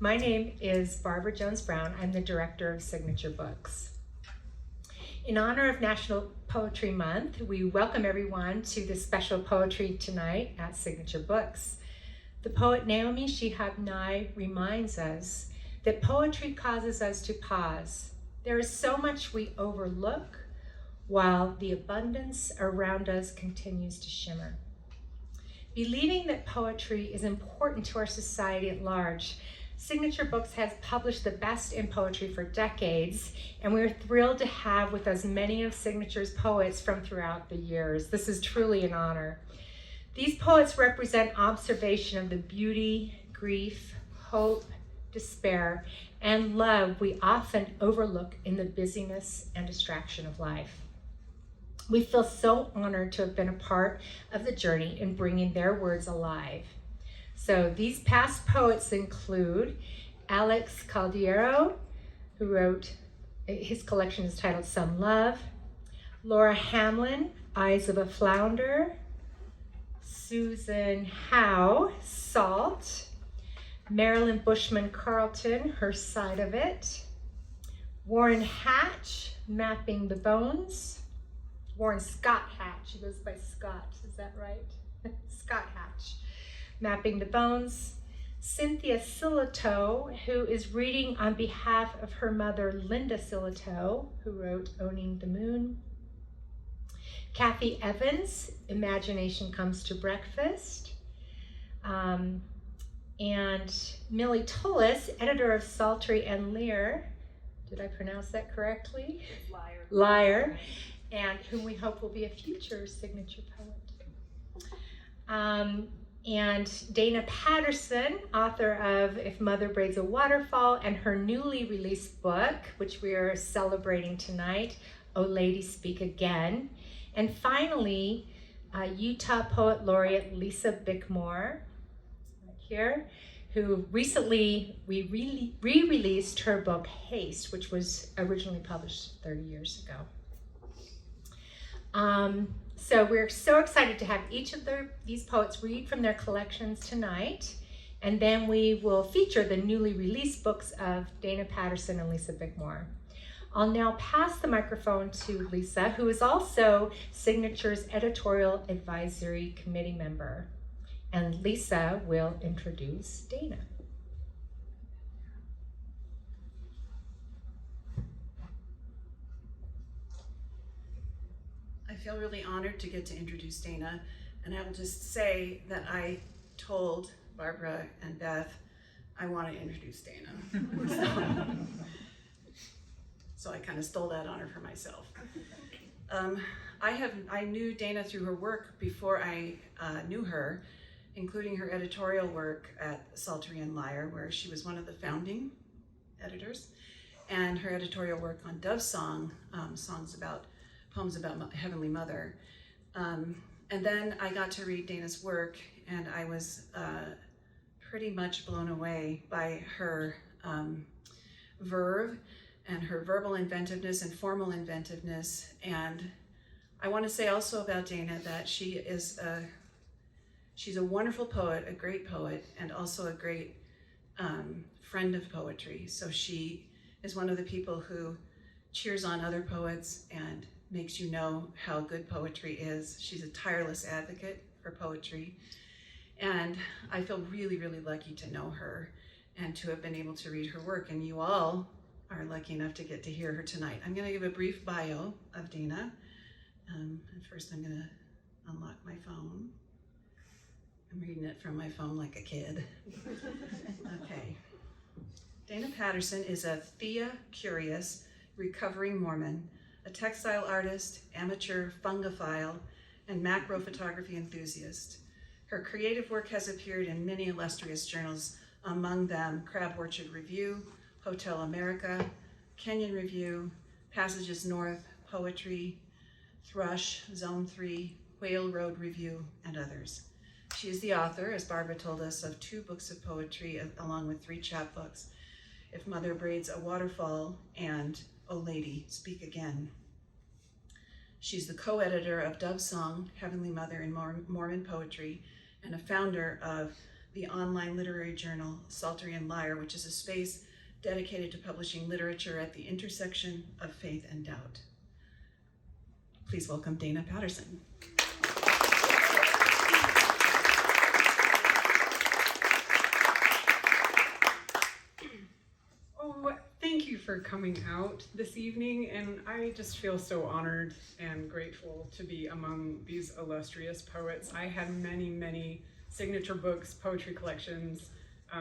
My name is Barbara Jones-Brown. I'm the director of Signature Books. In honor of National Poetry Month, we welcome everyone to this special poetry tonight at Signature Books. The poet Naomi Shihab Nye reminds us that poetry causes us to pause. There is so much we overlook while the abundance around us continues to shimmer. Believing that poetry is important to our society at large, Signature Books has published the best in poetry for decades, and we're thrilled to have with us many of Signature's poets from throughout the years. This is truly an honor. These poets represent observation of the beauty, grief, hope, despair, and love we often overlook in the busyness and distraction of life. We feel so honored to have been a part of the journey in bringing their words alive. So these past poets include Alex Caldiero, who wrote, his collection is titled Some Love, Laura Hamblin, Eyes of a Flounder, Susan Howe, Salt, Marilyn Bushman Carlton, Her Side of It, Warren Hatch, Mapping the Bones, Warren Scott Hatch, he goes by Scott, is that right? Scott Hatch, Mapping the Bones, Cynthia Sillitoe, who is reading on behalf of her mother, Linda Sillitoe, who wrote Owning the Moon, Kathy Evans, Imagination Comes to Breakfast, and Millie Tullis, editor of Sultry and Lear, did I pronounce that correctly? Liar, and whom we hope will be a future signature poet. And Dayna Patterson, author of If Mother Braids a Waterfall, and her newly released book, which we are celebrating tonight, Oh Lady Speak Again. And finally, Utah Poet Laureate Lisa Bickmore, right here, who recently we re-released her book Haste, which was originally published 30 years ago. So we're so excited to have each of these poets read from their collections tonight, and then we will feature the newly released books of Dayna Patterson and Lisa Bickmore. I'll now pass the microphone to Lisa, who is also Signature's editorial advisory committee member. And Lisa will introduce Dayna. I feel really honored to get to introduce Dayna, and I will just say that I told Barbara and Beth I want to introduce Dayna. So I kind of stole that honor for myself. I knew Dayna through her work before I knew her, including her editorial work at Sultry and Lyre, where she was one of the founding editors, and her editorial work on Dove Song, poems about Heavenly Mother. And then I got to read Dayna's work, and I was pretty much blown away by her verve and her verbal inventiveness and formal inventiveness. And I want to say also about Dayna that she's a wonderful poet, a great poet, and also a great friend of poetry. So she is one of the people who cheers on other poets and makes you know how good poetry is. She's a tireless advocate for poetry. And I feel really, really lucky to know her and to have been able to read her work. And you all are lucky enough to get to hear her tonight. I'm gonna give a brief bio of Dayna. And first I'm gonna unlock my phone. I'm reading it from my phone like a kid. Okay. Dayna Patterson is a Thea-curious, recovering Mormon, a textile artist, amateur fungophile, and macro photography enthusiast. Her creative work has appeared in many illustrious journals, among them Crab Orchard Review, Hotel America, Kenyon Review, Passages North, Poetry, Thrush, Zone 3, Whale Road Review, and others. She is the author, as Barbara told us, of 2 books of poetry, along with 3 chapbooks, If Mother Braids a Waterfall and Oh Lady, Speak Again. She's the co-editor of Dove Song, Heavenly Mother in Mormon Poetry, and a founder of the online literary journal Psaltery and Lyre, which is a space dedicated to publishing literature at the intersection of faith and doubt. Please welcome Dayna Patterson. Thank you for coming out this evening, and I just feel so honored and grateful to be among these illustrious poets. I had many, many signature books, poetry collections,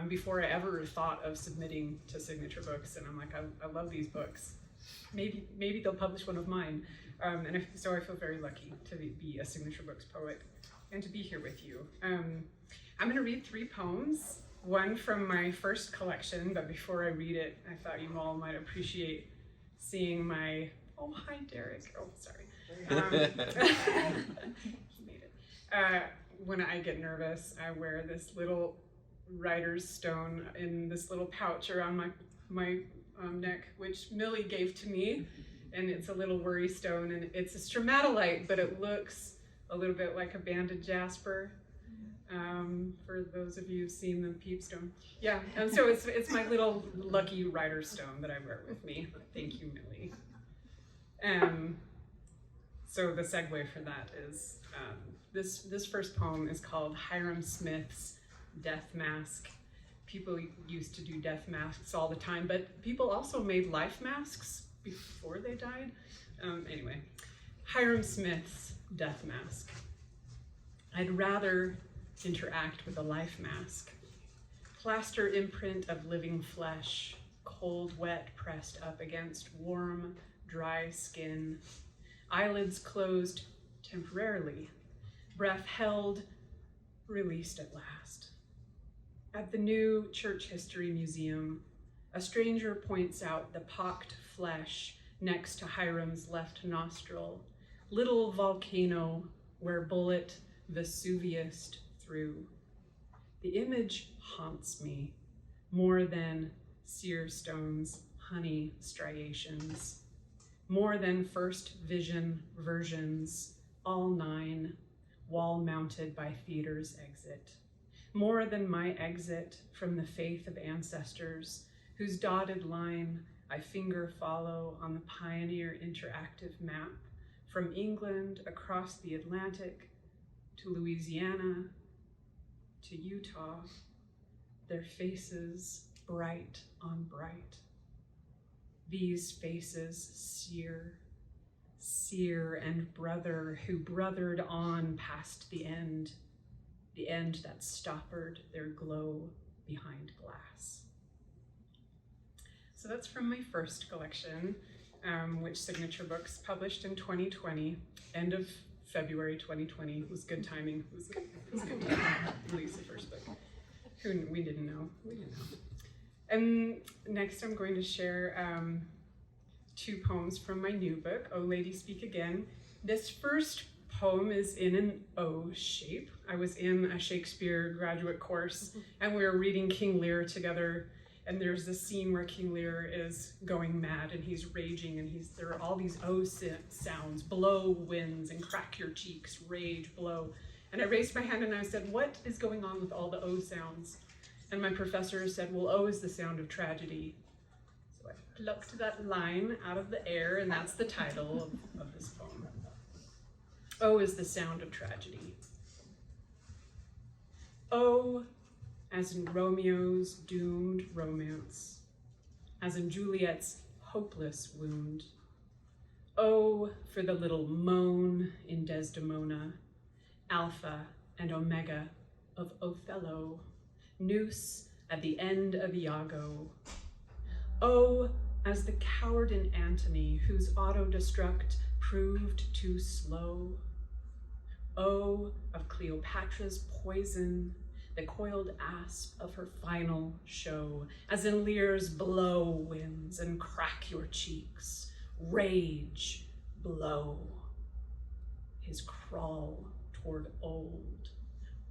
before I ever thought of submitting to signature books, and I'm like, I love these books. Maybe they'll publish one of mine. So I feel very lucky to be a signature books poet and to be here with you. I'm gonna read 3 poems. One from my first collection, but before I read it, I thought you all might appreciate seeing my, oh, hi, Derek. Oh, sorry. He made it. When I get nervous, I wear this little writer's stone in this little pouch around my neck, which Millie gave to me, and it's a little worry stone, and it's a stromatolite, but it looks a little bit like a banded jasper. For those of you who've seen the peepstone. Yeah, and so it's my little lucky writer stone that I wear with me. Thank you, Millie. So the segue for that is, this first poem is called Hiram Smith's Death Mask. People used to do death masks all the time, but people also made life masks before they died. Anyway, Hiram Smith's Death Mask. I'd rather interact with a life mask. Plaster imprint of living flesh, cold, wet, pressed up against warm, dry skin. Eyelids closed temporarily, breath held, released at last. At the new Church History Museum, a stranger points out the pocked flesh next to Hiram's left nostril, little volcano where bullet Vesuviused through. The image haunts me more than sear stones, honey striations, more than first vision versions, all 9, wall mounted by theater's exit, more than my exit from the faith of ancestors whose dotted line I finger follow on the Pioneer interactive map from England across the Atlantic to Louisiana, to Utah, their faces bright on bright. These faces sear and brother who brothered on past the end that stoppered their glow behind glass. So that's from my first collection, which Signature Books published in 2020, end of February 2020. It was good timing. It was good timing to release the first book. We didn't know. And next I'm going to share 2 poems from my new book, O Lady Speak Again. This first poem is in an O shape. I was in a Shakespeare graduate course and we were reading King Lear together, and there's this scene where King Lear is going mad and he's raging, and there are all these O sounds, blow winds and crack your cheeks, rage, blow. And I raised my hand and I said, what is going on with all the O sounds? And my professor said, well, O is the sound of tragedy. So I plucked that line out of the air, and that's the title of this poem. O is the sound of tragedy. O as in Romeo's doomed romance, as in Juliet's hopeless wound. O for the little moan in Desdemona, Alpha and Omega of Othello, noose at the end of Iago. O as the coward in Antony, whose auto-destruct proved too slow. O of Cleopatra's poison, the coiled asp of her final show, as in Lear's blow winds and crack your cheeks, rage, blow. His crawl toward old.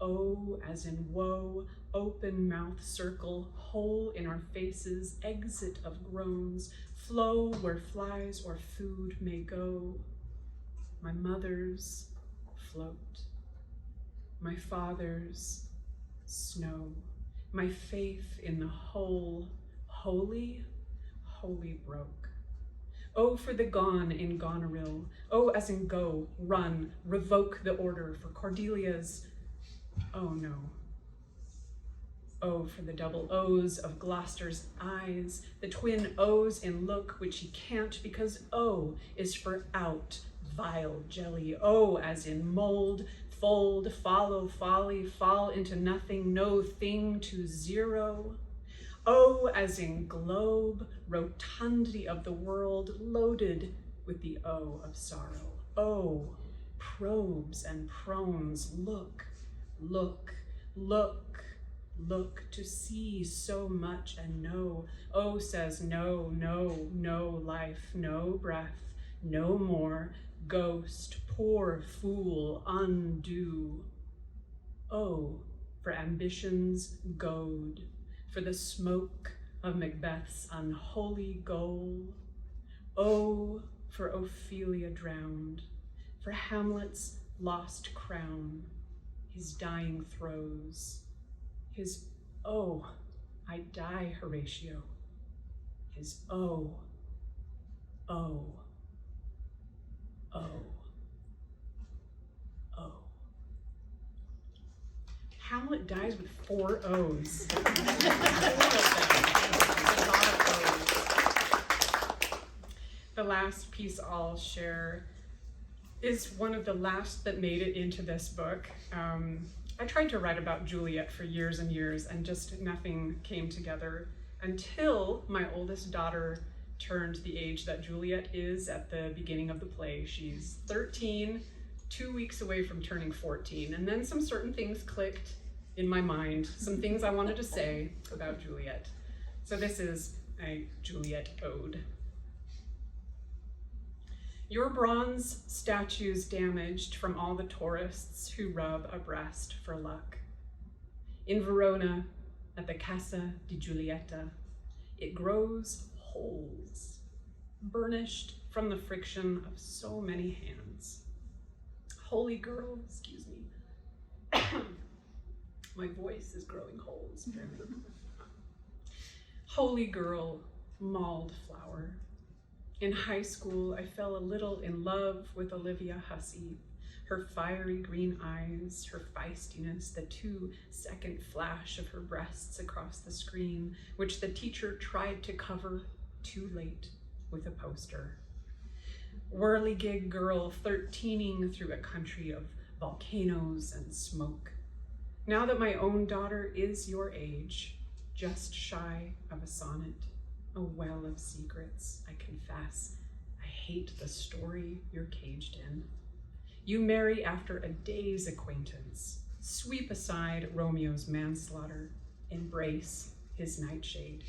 O as in woe, open mouth circle, hole in our faces, exit of groans, flow where flies or food may go. My mother's float, my father's snow. My faith in the whole, holy broke. Oh, for the gone in Goneril. Oh, as in go, run, revoke the order for Cordelia's. Oh no. Oh, for the double O's of Gloucester's eyes, the twin O's in look which he can't, because O is for out, vile jelly. O as in mold, fold, follow, folly, fall into nothing, no thing to zero. O as in globe, rotundity of the world, loaded with the O of sorrow. O, probes and prones, look, look, look, look to see so much and know. O says no, no, no life, no breath, no more, ghost, poor fool, undo. O for ambition's goad, for the smoke of Macbeth's unholy goal. O for Ophelia drowned, for Hamlet's lost crown, his dying throes, his oh, I die, Horatio, his oh, oh, oh, oh. Hamlet dies with 4 O's. 4 of them. A lot of O's. The last piece I'll share is one of the last that made it into this book. I tried to write about Juliet for years and years, and just nothing came together until my oldest daughter turned the age that Juliet is at the beginning of the play. She's 13, 2 weeks away from turning 14, and then some certain things clicked in my mind, some things I wanted to say about Juliet. So this is a Juliet ode. Your bronze statue's damaged from all the tourists who rub abreast for luck. In Verona, at the Casa di Giulietta, it grows holes, burnished from the friction of so many hands. Holy girl, excuse me. My voice is growing holes. Holy girl, mauled flower. In high school, I fell a little in love with Olivia Hussey, her fiery green eyes, her feistiness, the 2-second flash of her breasts across the screen, which the teacher tried to cover too late with a poster. Whirligig girl 13ing through a country of volcanoes and smoke. Now that my own daughter is your age, just shy of a sonnet, a well of secrets, I confess. I hate the story you're caged in. You marry after a day's acquaintance, sweep aside Romeo's manslaughter, embrace his nightshade.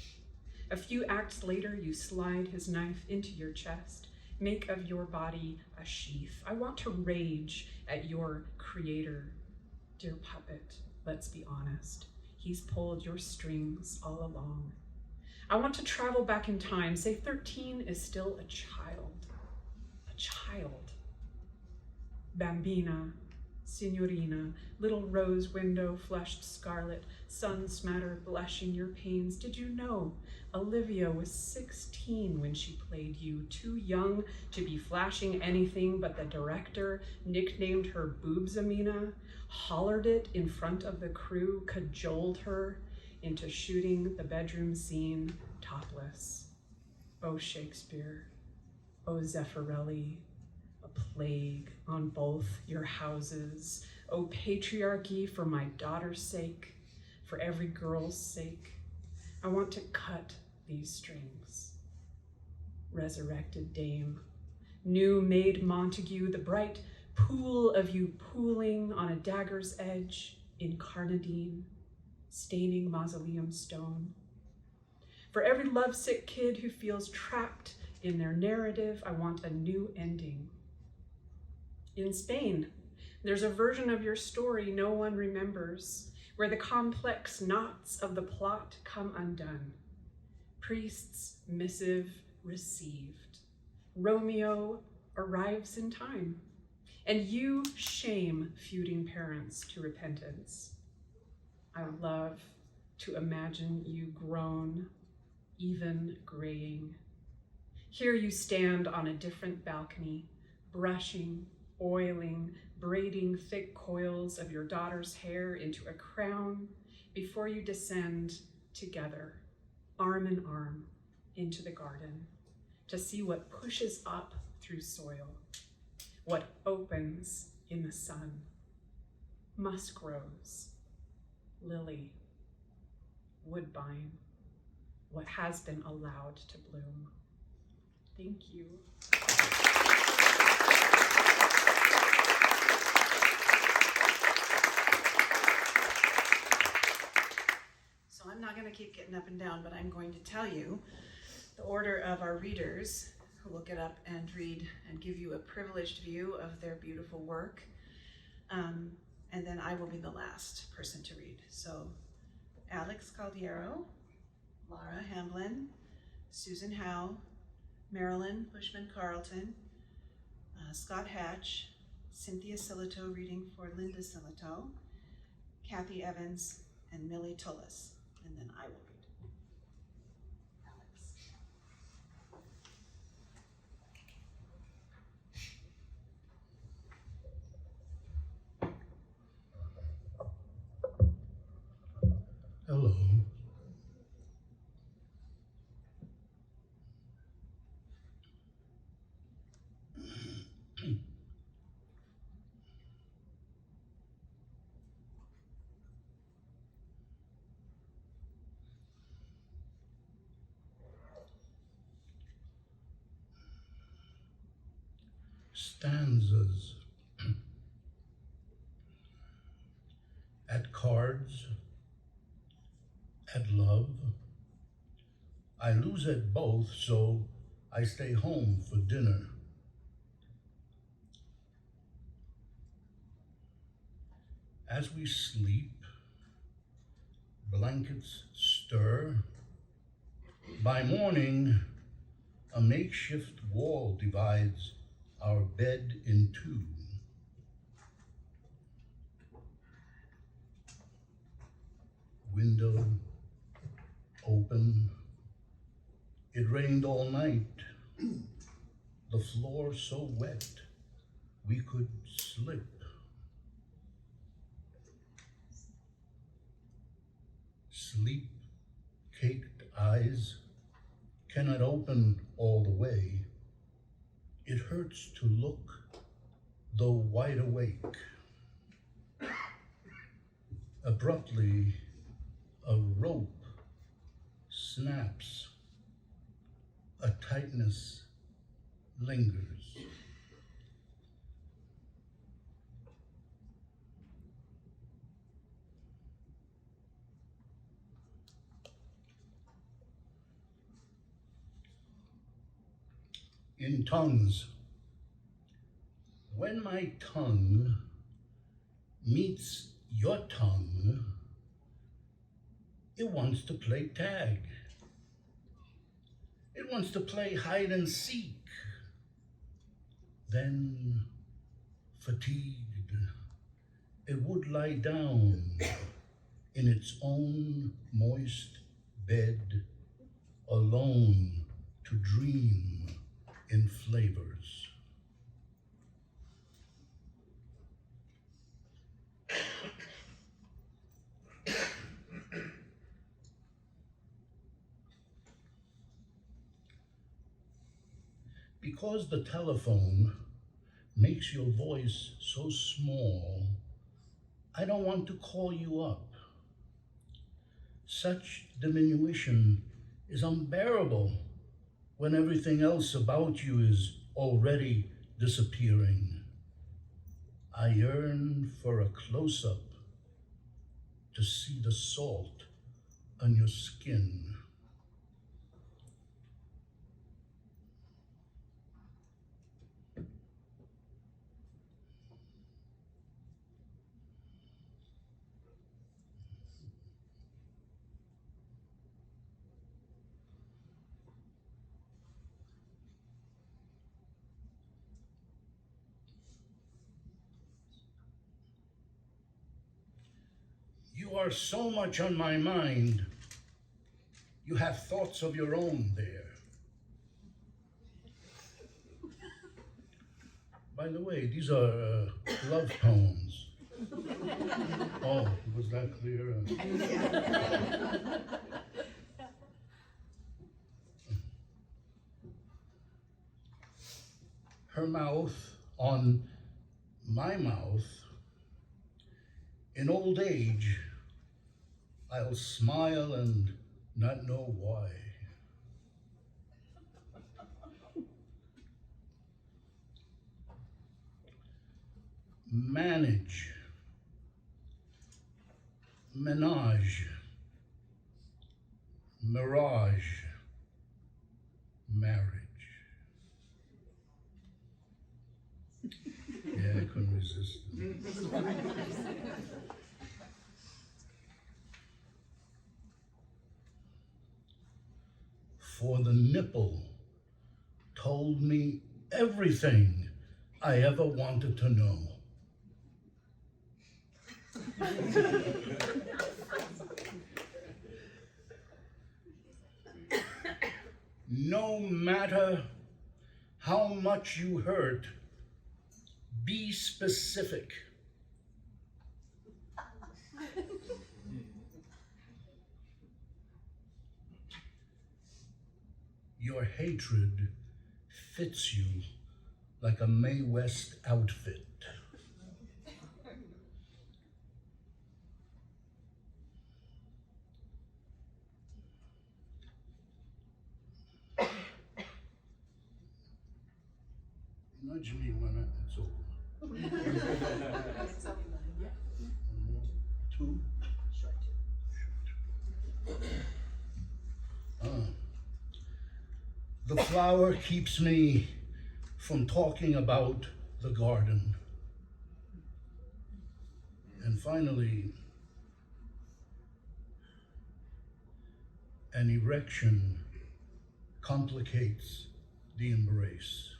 A few acts later, you slide his knife into your chest, make of your body a sheath. I want to rage at your creator. Dear puppet, let's be honest. He's pulled your strings all along. I want to travel back in time, say 13 is still a child. A child. Bambina, signorina, little rose window flushed scarlet, sun smatter blushing your pains. Did you know Olivia was 16 when she played you, too young to be flashing anything, but the director nicknamed her Boobs Amina, hollered it in front of the crew, cajoled her into shooting the bedroom scene topless. Oh, Shakespeare, oh, Zeffirelli, a plague on both your houses. Oh, patriarchy, for my daughter's sake, for every girl's sake, I want to cut these strings. Resurrected dame, new maid Montague, the bright pool of you pooling on a dagger's edge in carnadine, staining mausoleum stone. For every lovesick kid who feels trapped in their narrative, I want a new ending. In Spain, there's a version of your story no one remembers, where the complex knots of the plot come undone. Priest's missive received. Romeo arrives in time, and you shame feuding parents to repentance. I love to imagine you grown, even graying. Here you stand on a different balcony, brushing, oiling, braiding thick coils of your daughter's hair into a crown before you descend together, arm in arm, into the garden to see what pushes up through soil, what opens in the sun. Musk rose, lily, woodbine, what has been allowed to bloom. Thank you. So I'm not going to keep getting up and down, but I'm going to tell you the order of our readers who will get up and read and give you a privileged view of their beautiful work. And then I will be the last person to read. So Alex Caldiero, Laura Hamblin, Susan Howe, Marilyn Bushman Carlton, Scott Hatch, Cynthia Sillitoe reading for Linda Sillitoe, Kathy Evans, and Millie Tullis. And then I will read. Alex. Hello. Stanzas. At cards, at love, I lose at both, so I stay home for dinner. As we sleep, blankets stir. By morning, a makeshift wall divides our bed in two. Window open. It rained all night. The floor so wet we could slip. Sleep-caked eyes cannot open all the way. It hurts to look, though wide awake. Abruptly, a rope snaps. A tightness lingers. In tongues, when my tongue meets your tongue, it wants to play tag. It wants to play hide and seek. Then, fatigued, it would lie down in its own moist bed, alone to dream in flavors. Because the telephone makes your voice so small, I don't want to call you up. Such diminution is unbearable when everything else about you is already disappearing. I yearn for a close-up to see the salt on your skin. You are so much on my mind. You have thoughts of your own there. By the way, these are love poems. Oh, was that clear? Her mouth on my mouth. In old age, I'll smile and not know why. Manage, menage, mirage, marriage. Yeah, I couldn't resist it. For the nipple told me everything I ever wanted to know. No matter how much you hurt, be specific. Your hatred fits you like a Mae West outfit. Nudge me when it's over. Two. The flower keeps me from talking about the garden. And finally, an erection complicates the embrace.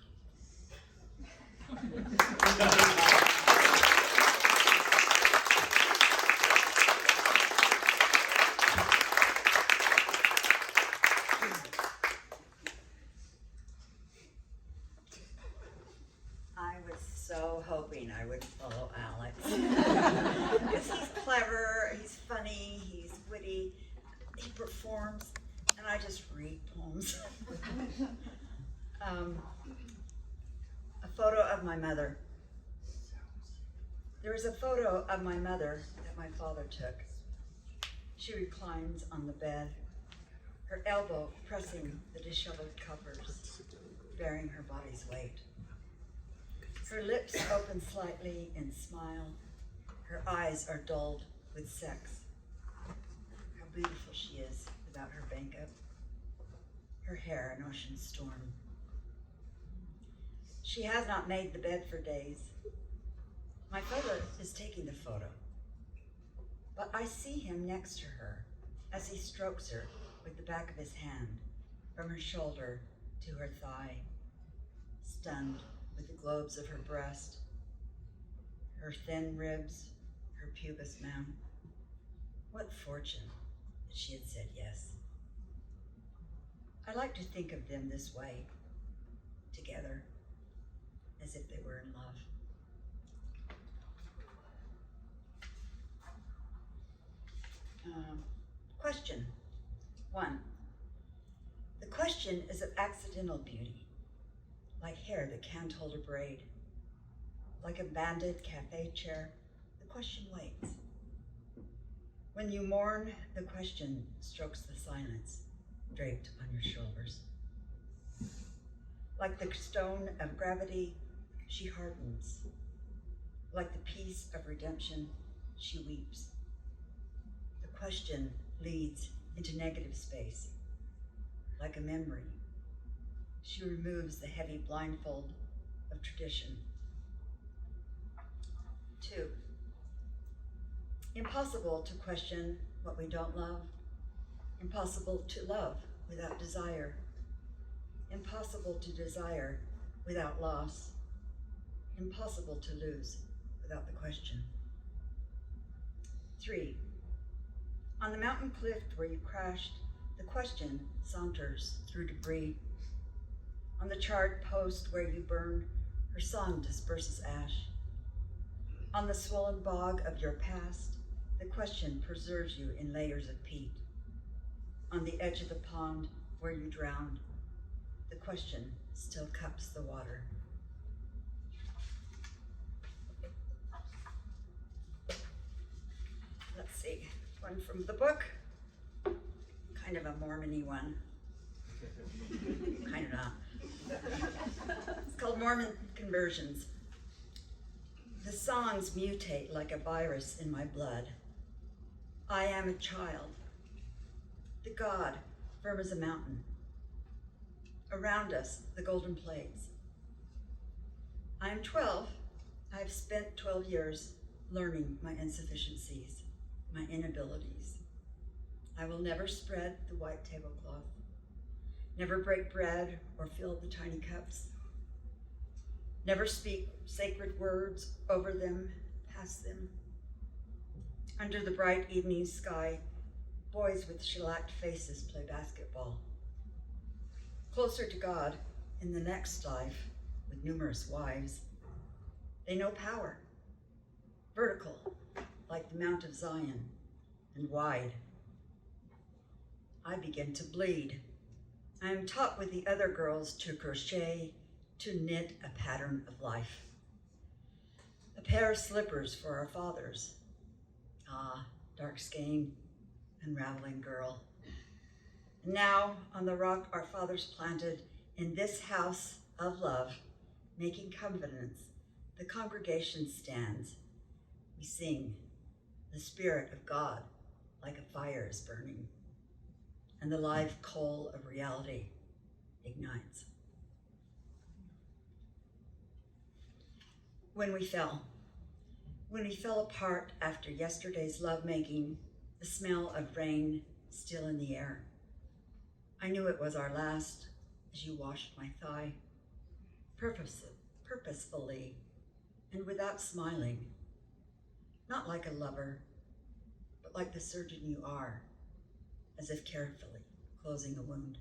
I was so hoping I would follow Alex. Because he's clever, he's funny, he's witty, he performs, and I just read poems. A photo of my mother. There is a photo of my mother that my father took. She reclines on the bed, her elbow pressing the disheveled covers, bearing her body's weight. Her lips open slightly in smile. Her eyes are dulled with sex. How beautiful she is without her makeup. Her hair an ocean storm. She has not made the bed for days. My father is taking the photo, but I see him next to her as he strokes her with the back of his hand from her shoulder to her thigh, stunned with the globes of her breast, her thin ribs, her pubis mound. What fortune that she had said yes. I like to think of them this way, together, as if they were in love. Question 1. The question is of accidental beauty, like hair that can't hold a braid. Like a banded cafe chair, the question waits. When you mourn, the question strokes the silence draped on your shoulders. Like the stone of gravity, she hardens. Like the peace of redemption, she weeps. The question leads into negative space. Like a memory, she removes the heavy blindfold of tradition. 2. Impossible to question what we don't love. Impossible to love without desire. Impossible to desire without loss. Impossible to lose without the question. 3. On the mountain cliff where you crashed, the question saunters through debris. On the charred post where you burned, her song disperses ash. On the swollen bog of your past, the question preserves you in layers of peat. On the edge of the pond where you drowned, the question still cups the water. Let's see, one from the book, kind of a Mormon-y one. Kind of not. It's called Mormon Conversions. The songs mutate like a virus in my blood. I am a child. The God, firm as a mountain. Around us, the golden plates. I am 12. I have spent 12 years learning my insufficiencies, my inabilities. I will never spread the white tablecloth, never break bread or fill the tiny cups, never speak sacred words over them, past them. Under the bright evening sky, boys with shellacked faces play basketball. Closer to God, in the next life, with numerous wives, they know power, vertical, like the Mount of Zion, and wide. I begin to bleed. I am taught with the other girls to crochet, to knit a pattern of life. A pair of slippers for our fathers. Ah, dark skein, unraveling girl. And now, on the rock our fathers planted, in this house of love, making covenants, the congregation stands. We sing, the Spirit of God, like a fire is burning, and the live coal of reality ignites. When we fell apart after yesterday's lovemaking, the smell of rain still in the air. I knew it was our last as you washed my thigh, purposefully and without smiling, not like a lover, but like the surgeon you are, as if carefully closing a wound.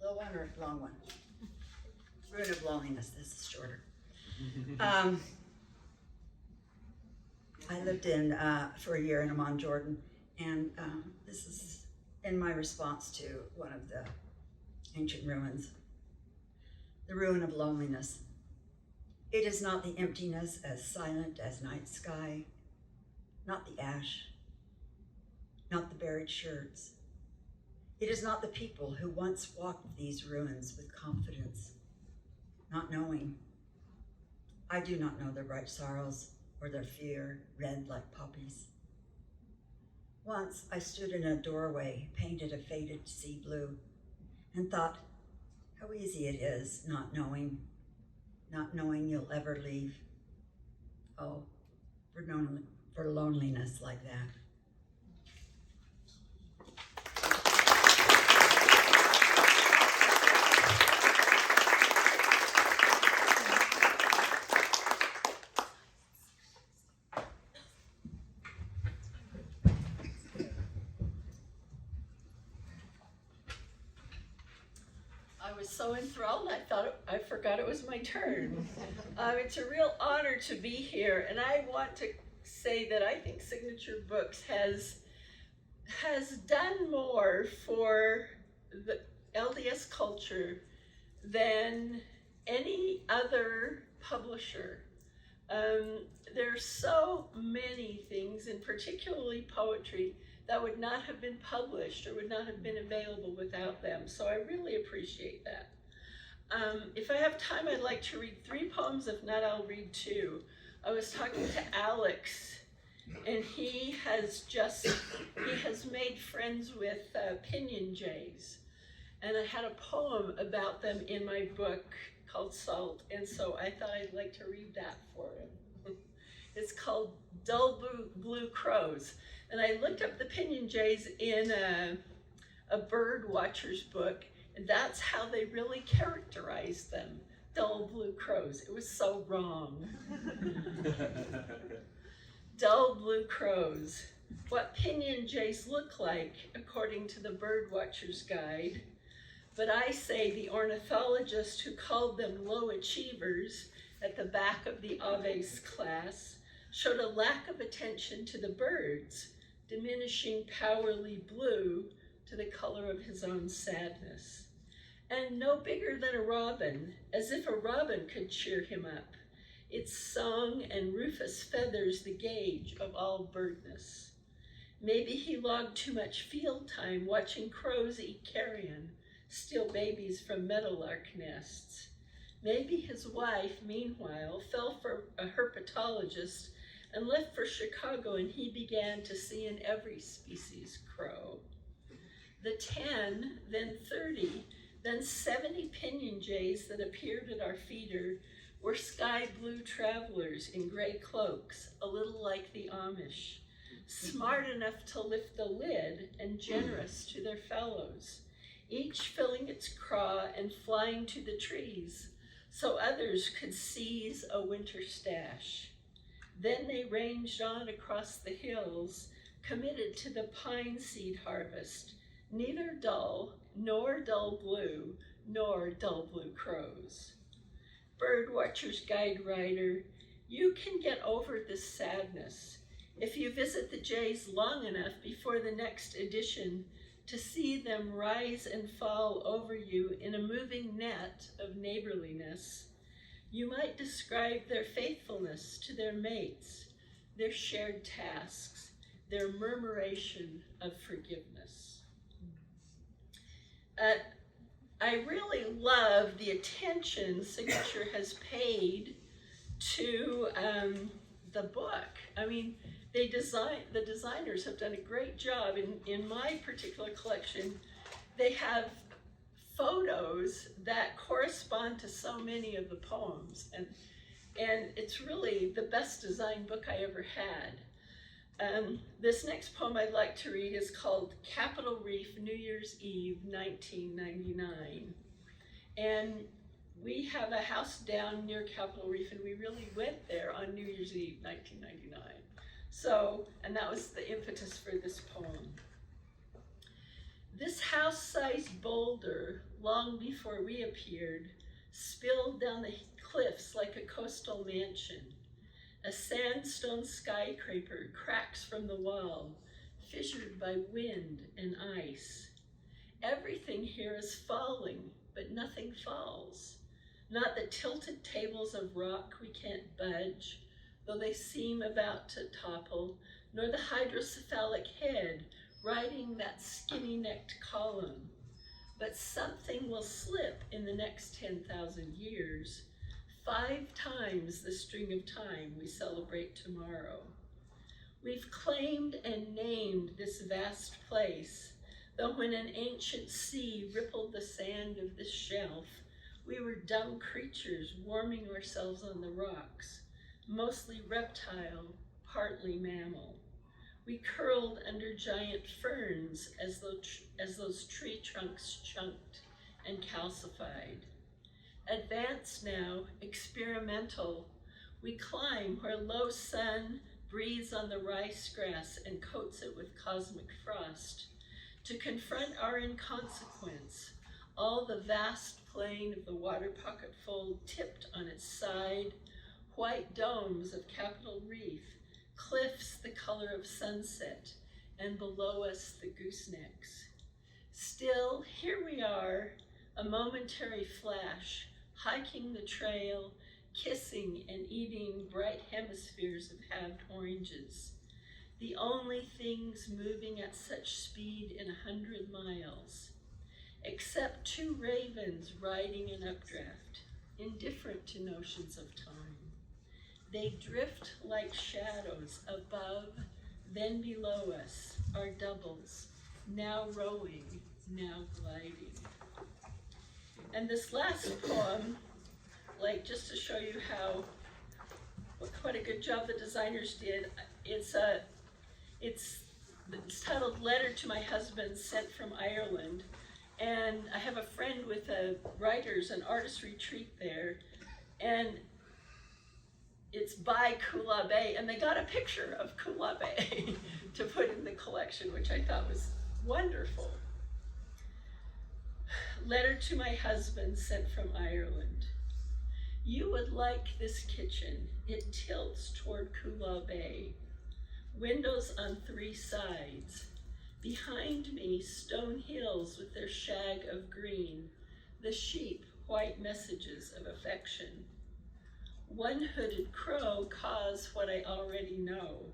Little one or long one? Ruin of Loneliness, this is shorter. I lived in for a year in Amman, Jordan, and this is in my response to one of the ancient ruins. The ruin of loneliness. It is not the emptiness as silent as night sky, not the ash, not the buried shirts. It is not the people who once walked these ruins with confidence, not knowing. I do not know their bright sorrows or their fear, red like poppies. Once I stood in a doorway, painted a faded sea blue, and thought how easy it is not knowing you'll ever leave. Oh, for loneliness like that. I was so enthralled, I forgot it was my turn. It's a real honor to be here, and I want to say that I think Signature Books has done more for the LDS culture than any other publisher. There's so many things, and particularly poetry, that would not have been published or would not have been available without them. So I really appreciate that. If I have time, I'd like to read 3 poems. If not, I'll read 2. I was talking to Alex, and he has made friends with pinion jays. And I had a poem about them in my book called Salt, and so I thought I'd like to read that for him. It's called Dull Blue Crows. And I looked up the pinion jays in a bird watcher's book, and that's how they really characterize them. dull blue crows. It was so wrong. Dull blue crows. What pinyon jays look like, according to the Birdwatcher's Guide. But I say the ornithologist who called them low achievers at the back of the Aves class showed a lack of attention to the birds, diminishing Powerly Blue to the color of his own sadness. And no bigger than a robin, as if a robin could cheer him up. Its song and rufous feathers the gauge of all birdness. Maybe he logged too much field time watching crows eat carrion, steal babies from meadowlark nests. Maybe his wife, meanwhile, fell for a herpetologist and left for Chicago, and he began to see in every species crow. The 10, then 30, then 70 pinyon jays that appeared at our feeder were sky blue travelers in gray cloaks, a little like the Amish, smart enough to lift the lid and generous to their fellows, each filling its craw and flying to the trees so others could seize a winter stash. Then they ranged on across the hills, committed to the pine seed harvest, neither dull, nor dull blue, nor dull blue crows. Birdwatcher's Guide writer, you can get over this sadness if you visit the jays long enough before the next edition to see them rise and fall over you in a moving net of neighborliness. You might describe their faithfulness to their mates, their shared tasks, their murmuration of forgiveness. I really love the attention Signature has paid to the book. I mean, the designers have done a great job. In my particular collection, they have photos that correspond to so many of the poems, and it's really the best designed book I ever had. This next poem I'd like to read is called Capitol Reef, New Year's Eve, 1999. And we have a house down near Capitol Reef, and we really went there on New Year's Eve, 1999. So, and that was the impetus for this poem. This house-sized boulder, long before we appeared, spilled down the cliffs like a coastal mansion. A sandstone skyscraper cracks from the wall, fissured by wind and ice. Everything here is falling, but nothing falls. Not the tilted tables of rock we can't budge, though they seem about to topple, nor the hydrocephalic head riding that skinny-necked column. But something will slip in the next 10,000 years, 5 times the string of time we celebrate tomorrow. We've claimed and named this vast place, though when an ancient sea rippled the sand of this shelf, we were dumb creatures warming ourselves on the rocks, mostly reptile, partly mammal. We curled under giant ferns as those tree trunks chunked and calcified. Advanced now, experimental, we climb where low sun breathes on the rice grass and coats it with cosmic frost, to confront our inconsequence, all the vast plain of the water pocket fold tipped on its side, white domes of Capitol Reef, cliffs the color of sunset, and below us the goosenecks. Still, here we are, a momentary flash, hiking the trail, kissing and eating bright hemispheres of halved oranges, the only things moving at such speed in 100 miles, except 2 ravens riding an updraft, indifferent to notions of time. They drift like shadows above, then below us, our doubles, now rowing, now gliding. And this last poem, like just to show you what a good job the designers did, it's titled Letter to My Husband Sent from Ireland. And I have a friend with a writers and artist retreat there, and it's by Kula Bay, and they got a picture of Kula Bay to put in the collection, which I thought was wonderful. Letter to my husband sent from Ireland. You would like this kitchen. It tilts toward Kula Bay. Windows on 3 sides. Behind me, stone hills with their shag of green. The sheep, white messages of affection. One hooded crow caws what I already know,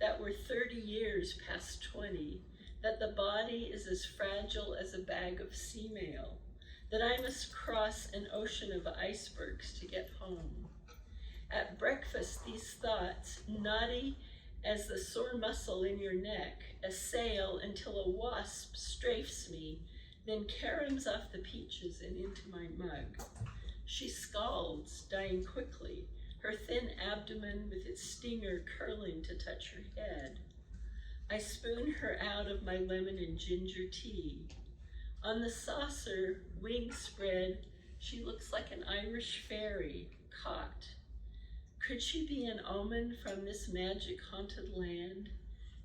that we're 30 years past 20, that the body is as fragile as a bag of sea mail, that I must cross an ocean of icebergs to get home. At breakfast, these thoughts, knotty as the sore muscle in your neck, assail until a wasp strafes me, then caroms off the peaches and into my mug. She scalds, dying quickly, her thin abdomen with its stinger curling to touch her head. I spoon her out of my lemon and ginger tea. On the saucer, wings spread, she looks like an Irish fairy, caught. Could she be an omen from this magic haunted land?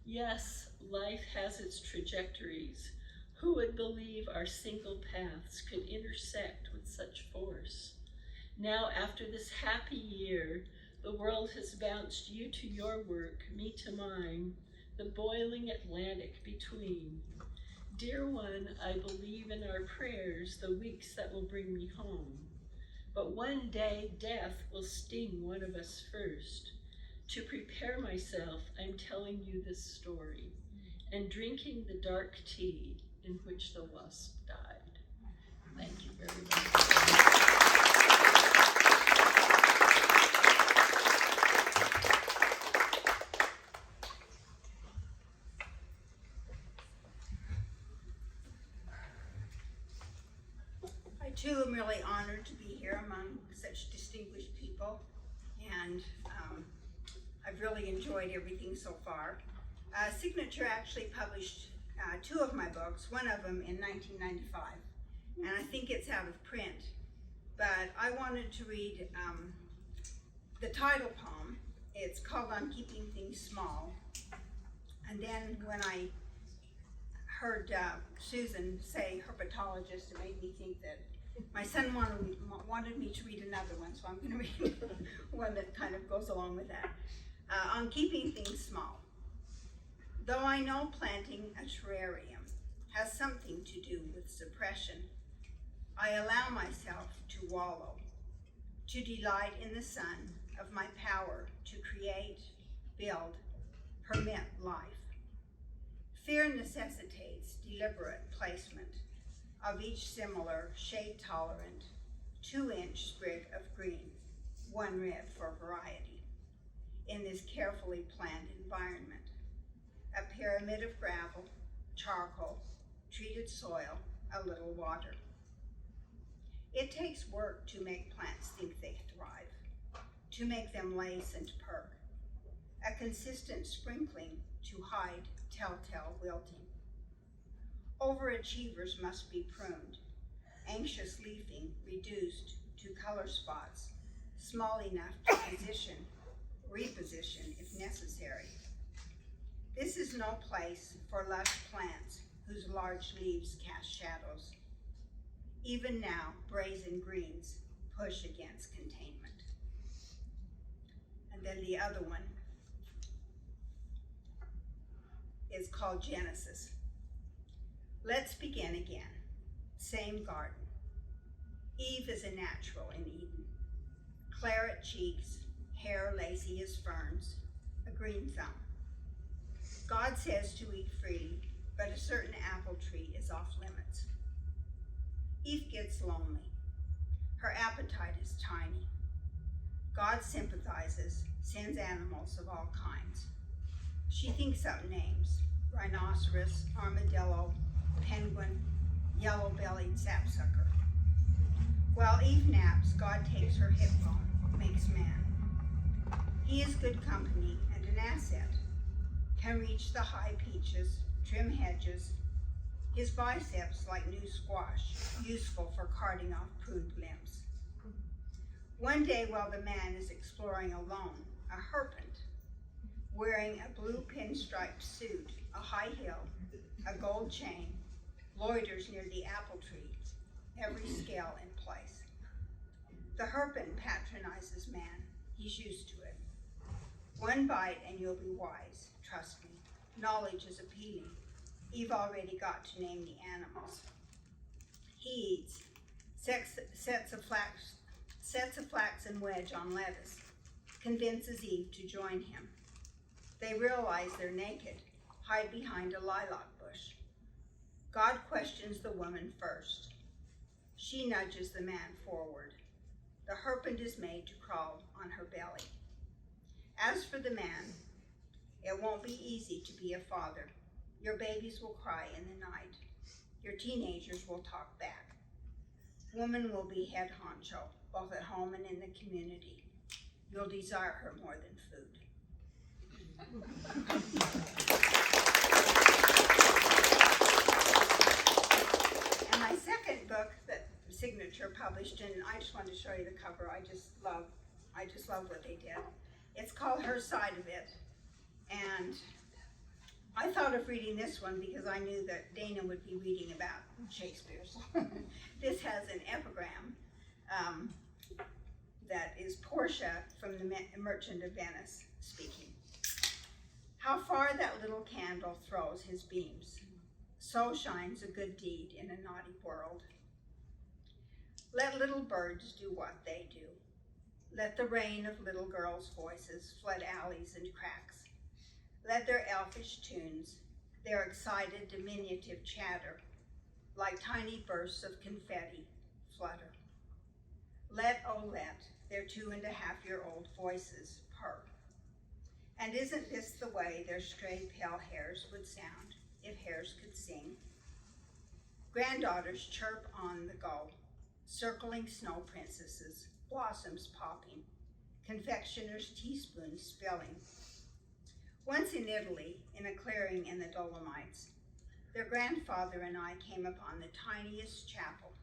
Yes, life has its trajectories. Who would believe our single paths could intersect with such force? Now, after this happy year, the world has bounced you to your work, me to mine, the boiling Atlantic between. Dear one, I believe in our prayers, the weeks that will bring me home. But one day, death will sting one of us first. To prepare myself, I'm telling you this story and drinking the dark tea in which the wasp died. Thank you very much. I too am really honored to be here among such distinguished people, and I've really enjoyed everything so far. Signature actually published 2 of my books, one of them in 1995, and I think it's out of print. But I wanted to read the title poem. It's called On Keeping Things Small. And then when I heard Susan say herpetologist, it made me think that my son wanted me to read another one, so I'm going to read one that kind of goes along with that. On Keeping Things Small. Though I know planting a terrarium has something to do with suppression, I allow myself to wallow, to delight in the sun of my power to create, build, permit life. Fear necessitates deliberate placement of each similar, shade-tolerant, 2-inch sprig of green, 1 rib for variety, in this carefully planned environment. A pyramid of gravel, charcoal, treated soil, a little water. It takes work to make plants think they thrive, to make them lace and perk. A consistent sprinkling to hide telltale wilting. Overachievers must be pruned, anxious leafing reduced to color spots, small enough to reposition if necessary. This is no place for lush plants whose large leaves cast shadows. Even now, brazen greens push against containment. And then the other one is called Genesis. Let's begin again. Same garden. Eve is a natural in Eden. Claret cheeks, hair lacy as ferns, a green thumb. God says to eat freely, but a certain apple tree is off limits. Eve gets lonely. Her appetite is tiny. God sympathizes, sends animals of all kinds. She thinks up names: rhinoceros, armadillo, penguin, yellow-bellied sapsucker. While Eve naps, God takes her hip bone, makes man. He is good company and an asset, can reach the high peaches, trim hedges, his biceps like new squash, useful for carting off pruned limbs. One day while the man is exploring alone, a herpent, wearing a blue pinstriped suit, a high heel, a gold chain, loiters near the apple tree, every scale in place. The herpent patronizes man. He's used to it. One bite and you'll be wise, trust me. Knowledge is appealing. You've already got to name the animals. He eats sets of flax and wedge on lettuce, convinces Eve to join him. They realize they're naked, hide behind a lilac bush. God questions the woman first. She nudges the man forward. The herpent is made to crawl on her belly. As for the man, it won't be easy to be a father. Your babies will cry in the night. Your teenagers will talk back. Woman will be head honcho, both at home and in the community. You'll desire her more than food. And my second book that Signature published, and I just wanted to show you the cover. I just love what they did. It's called Her Side of It, and I thought of reading this one because I knew that Dayna would be reading about Shakespeare. So this has an epigram that is Portia from the Merchant of Venice speaking. How far that little candle throws his beams, so shines a good deed in a naughty world. Let little birds do what they do. Let the rain of little girls' voices flood alleys and cracks. Let their elfish tunes, their excited diminutive chatter, like tiny bursts of confetti, flutter. Let, oh let, their 2.5-year-old voices purr. And isn't this the way their stray pale hairs would sound if hares could sing? Granddaughters chirp on the go, circling snow princesses, blossoms popping, confectioners' teaspoons spilling. Once in Italy, in a clearing in the Dolomites, their grandfather and I came upon the tiniest chapel.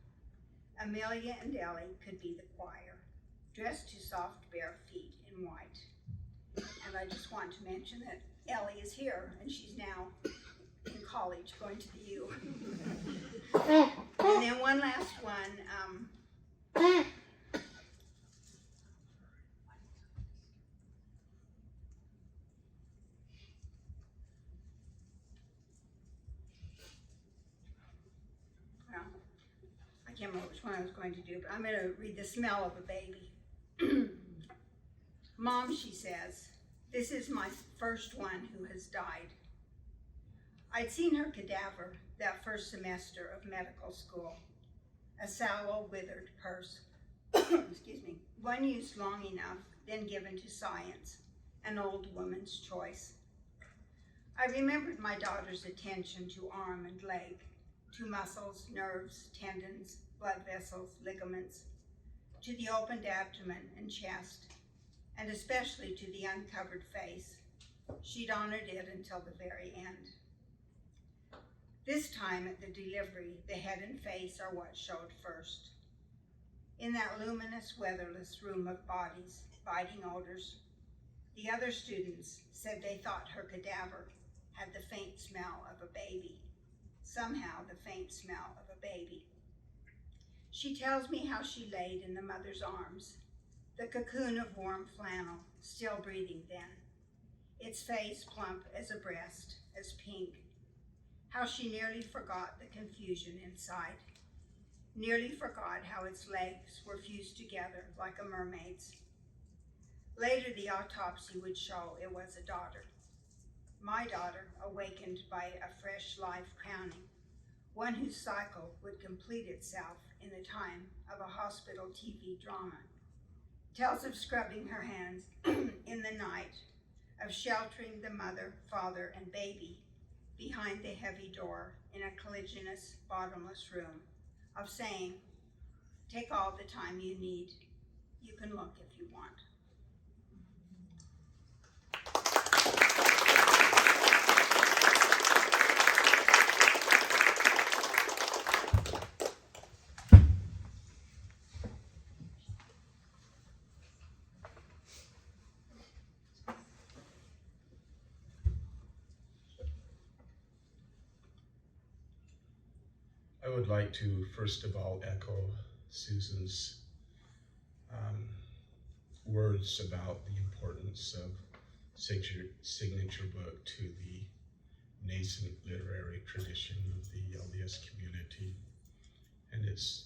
Amelia and Ellie could be the choir, dressed to soft bare feet in white. And I just want to mention that Ellie is here, and she's now in college, going to the U. And then one last one. Well, I can't remember which one I was going to do, but I'm going to read The Smell of a Baby. Mom, she says, this is my first one who has died. I'd seen her cadaver that first semester of medical school, a sallow, withered purse, excuse me, one used long enough, then given to science, an old woman's choice. I remembered my daughter's attention to arm and leg, to muscles, nerves, tendons, blood vessels, ligaments, to the opened abdomen and chest, and especially to the uncovered face. She'd honored it until the very end. This time at the delivery, the head and face are what showed first. In that luminous, weatherless room of bodies, biting odors, the other students said they thought her cadaver had the faint smell of a baby. Somehow the faint smell of a baby. She tells me how she laid in the mother's arms, the cocoon of warm flannel, still breathing then, its face plump as a breast, as pink. How she nearly forgot the confusion inside, nearly forgot how its legs were fused together like a mermaid's. Later the autopsy would show it was a daughter. My daughter, awakened by a fresh life crowning, one whose cycle would complete itself in the time of a hospital TV drama, tells of scrubbing her hands in the night, of sheltering the mother, father, and baby behind the heavy door in a colliginous, bottomless room, of saying, take all the time you need. You can look if you want. I would like to first of all echo Susan's words about the importance of signature book to the nascent literary tradition of the LDS community and its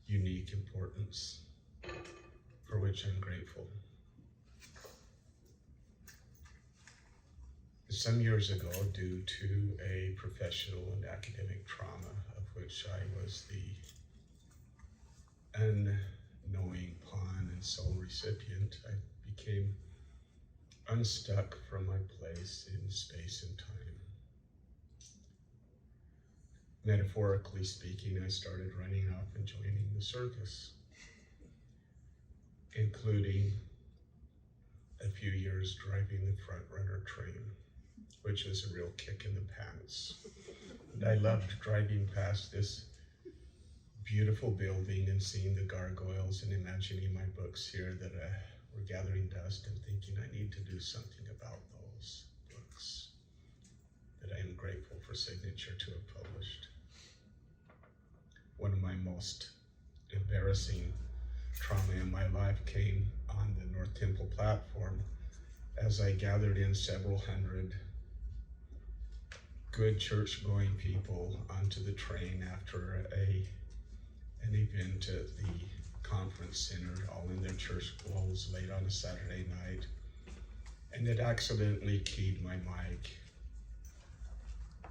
unique importance, for which I'm grateful. Some years ago, due to a professional and academic trauma of which I was the unknowing pawn and sole recipient, I became unstuck from my place in space and time. Metaphorically speaking, I started running off and joining the circus, including a few years driving the front runner train, which was a real kick in the pants. And I loved driving past this beautiful building and seeing the gargoyles and imagining my books here that were gathering dust and thinking I need to do something about those books that I am grateful for Signature to have published. One of my most embarrassing trauma in my life came on the North Temple platform as I gathered in several hundred good church-going people onto the train after an event at the conference center, all in their church clothes, late on a Saturday night, and it accidentally keyed my mic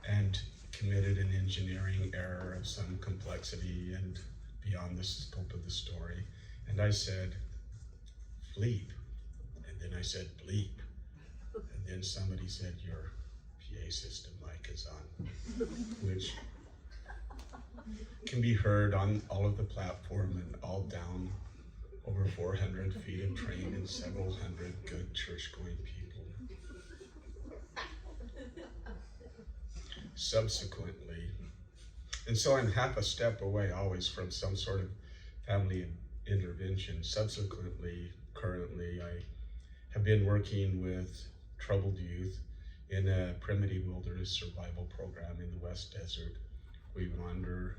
and committed an engineering error of some complexity and beyond the scope of the story. And I said, "Bleep," and then I said, "Bleep," and then somebody said, "Your PA system mic is on," which can be heard on all of the platform and all down over 400 feet of train and several hundred good church-going people. Subsequently, and so I'm half a step away always from some sort of family intervention. Subsequently, currently, I have been working with troubled youth in a primitive wilderness survival program in the West Desert. We wander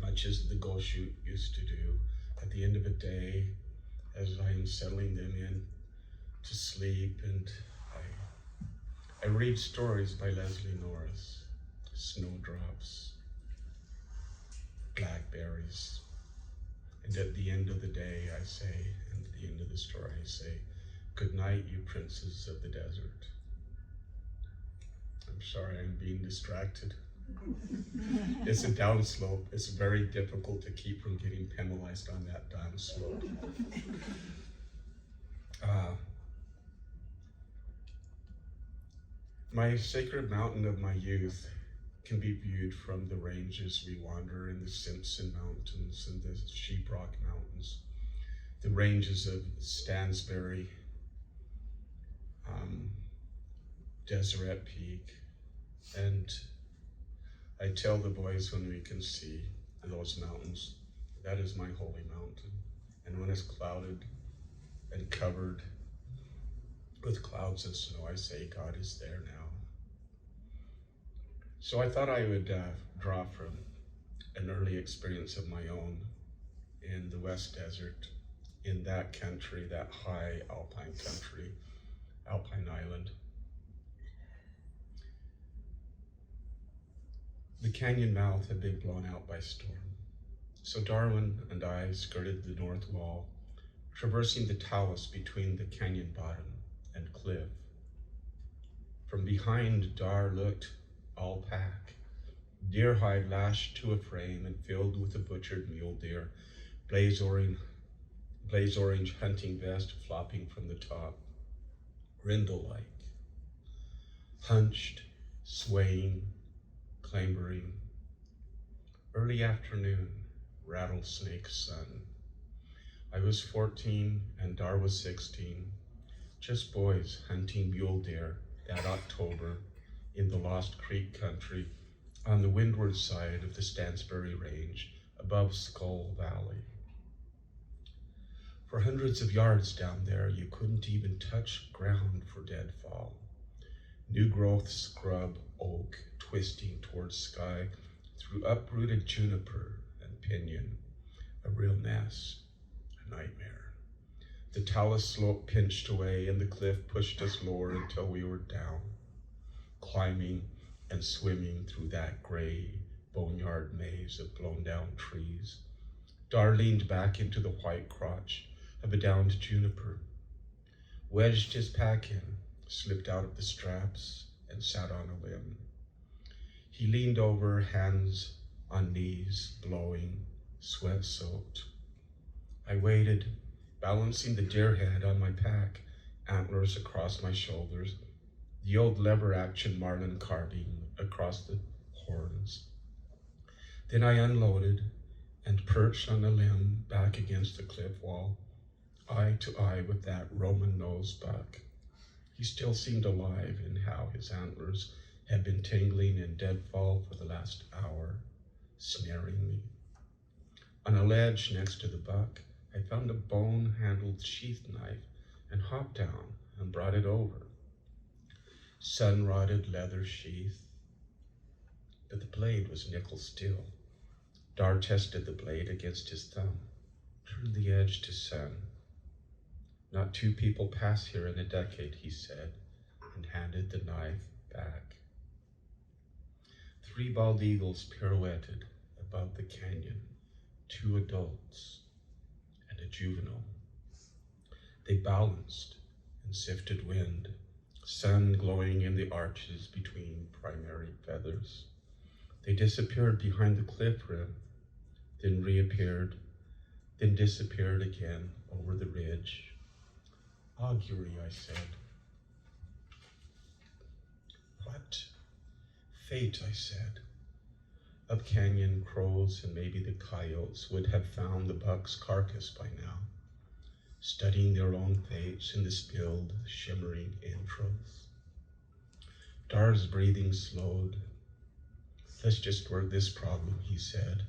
much as the Goshute used to do. At the end of a day, as I am settling them in to sleep, and I read stories by Leslie Norris, snowdrops, blackberries, and at the end of the day I say, and at the end of the story I say, "Good night, you princes of the desert." I'm sorry, I'm being distracted. It's a downslope. It's very difficult to keep from getting penalized on that downslope. My sacred mountain of my youth can be viewed from the ranges we wander in the Simpson Mountains and the Sheeprock Mountains, the ranges of Stansbury, Deseret Peak, and I tell the boys when we can see those mountains, that is my holy mountain. And when it's clouded and covered with clouds and snow, I say, God is there now. So I thought I would draw from an early experience of my own in the West Desert, in that country, that high alpine country, alpine island. The canyon mouth had been blown out by storm. So Darwin and I skirted the north wall, traversing the talus between the canyon bottom and cliff. From behind, Dar looked all pack, deer hide lashed to a frame and filled with a butchered mule deer, blaze orange hunting vest flopping from the top, brindle-like, hunched, swaying, clambering. Early afternoon, rattlesnake sun. I was 14 and Dar was 16, just boys hunting mule deer that October in the Lost Creek country on the windward side of the Stansbury Range above Skull Valley. For hundreds of yards down there, you couldn't even touch ground for deadfall. New growth scrub oak twisting towards sky through uprooted juniper and pinyon, a real mess, a nightmare. The talus slope pinched away and the cliff pushed us lower until we were down, climbing and swimming through that gray boneyard maze of blown down trees. Dar leaned back into the white crotch of a downed juniper, wedged his pack in, slipped out of the straps, and sat on a limb. He leaned over, hands on knees, blowing, sweat-soaked. I waited, balancing the deer head on my pack, antlers across my shoulders, the old lever-action Marilyn carbine across the horns. Then I unloaded and perched on a limb back against the cliff wall, eye to eye with that Roman-nosed buck. He still seemed alive in how his antlers had been tingling in deadfall for the last hour, snaring me. On a ledge next to the buck, I found a bone-handled sheath knife and hopped down and brought it over. Sun-rotted leather sheath, but the blade was nickel steel. Dar tested the blade against his thumb, turned the edge to sun. Not two people pass here in a decade, he said, and handed the knife back. 3 bald eagles pirouetted above the canyon, 2 adults and a juvenile. They balanced and sifted wind, sun glowing in the arches between primary feathers. They disappeared behind the cliff rim, then reappeared, then disappeared again over the ridge. Augury, I said. What? Fate, I said. Up canyon, crows and maybe the coyotes would have found the buck's carcass by now, studying their own fates in the spilled, shimmering entrails. Dar's breathing slowed. Let's just work this problem, he said,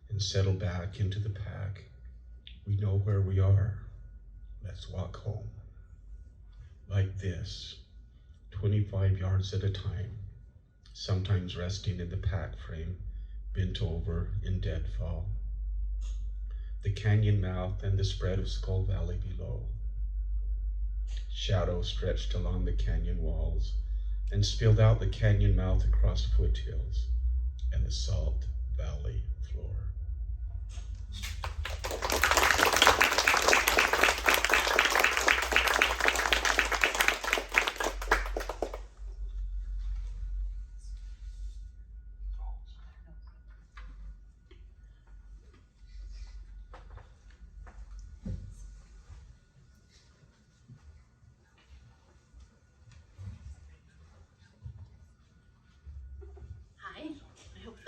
and settle back into the pack. We know where we are. Let's walk home. Like this, 25 yards at a time, sometimes resting in the pack frame, bent over in deadfall. The canyon mouth and the spread of Skull Valley below. Shadow stretched along the canyon walls and spilled out the canyon mouth across foothills and the salt valley floor.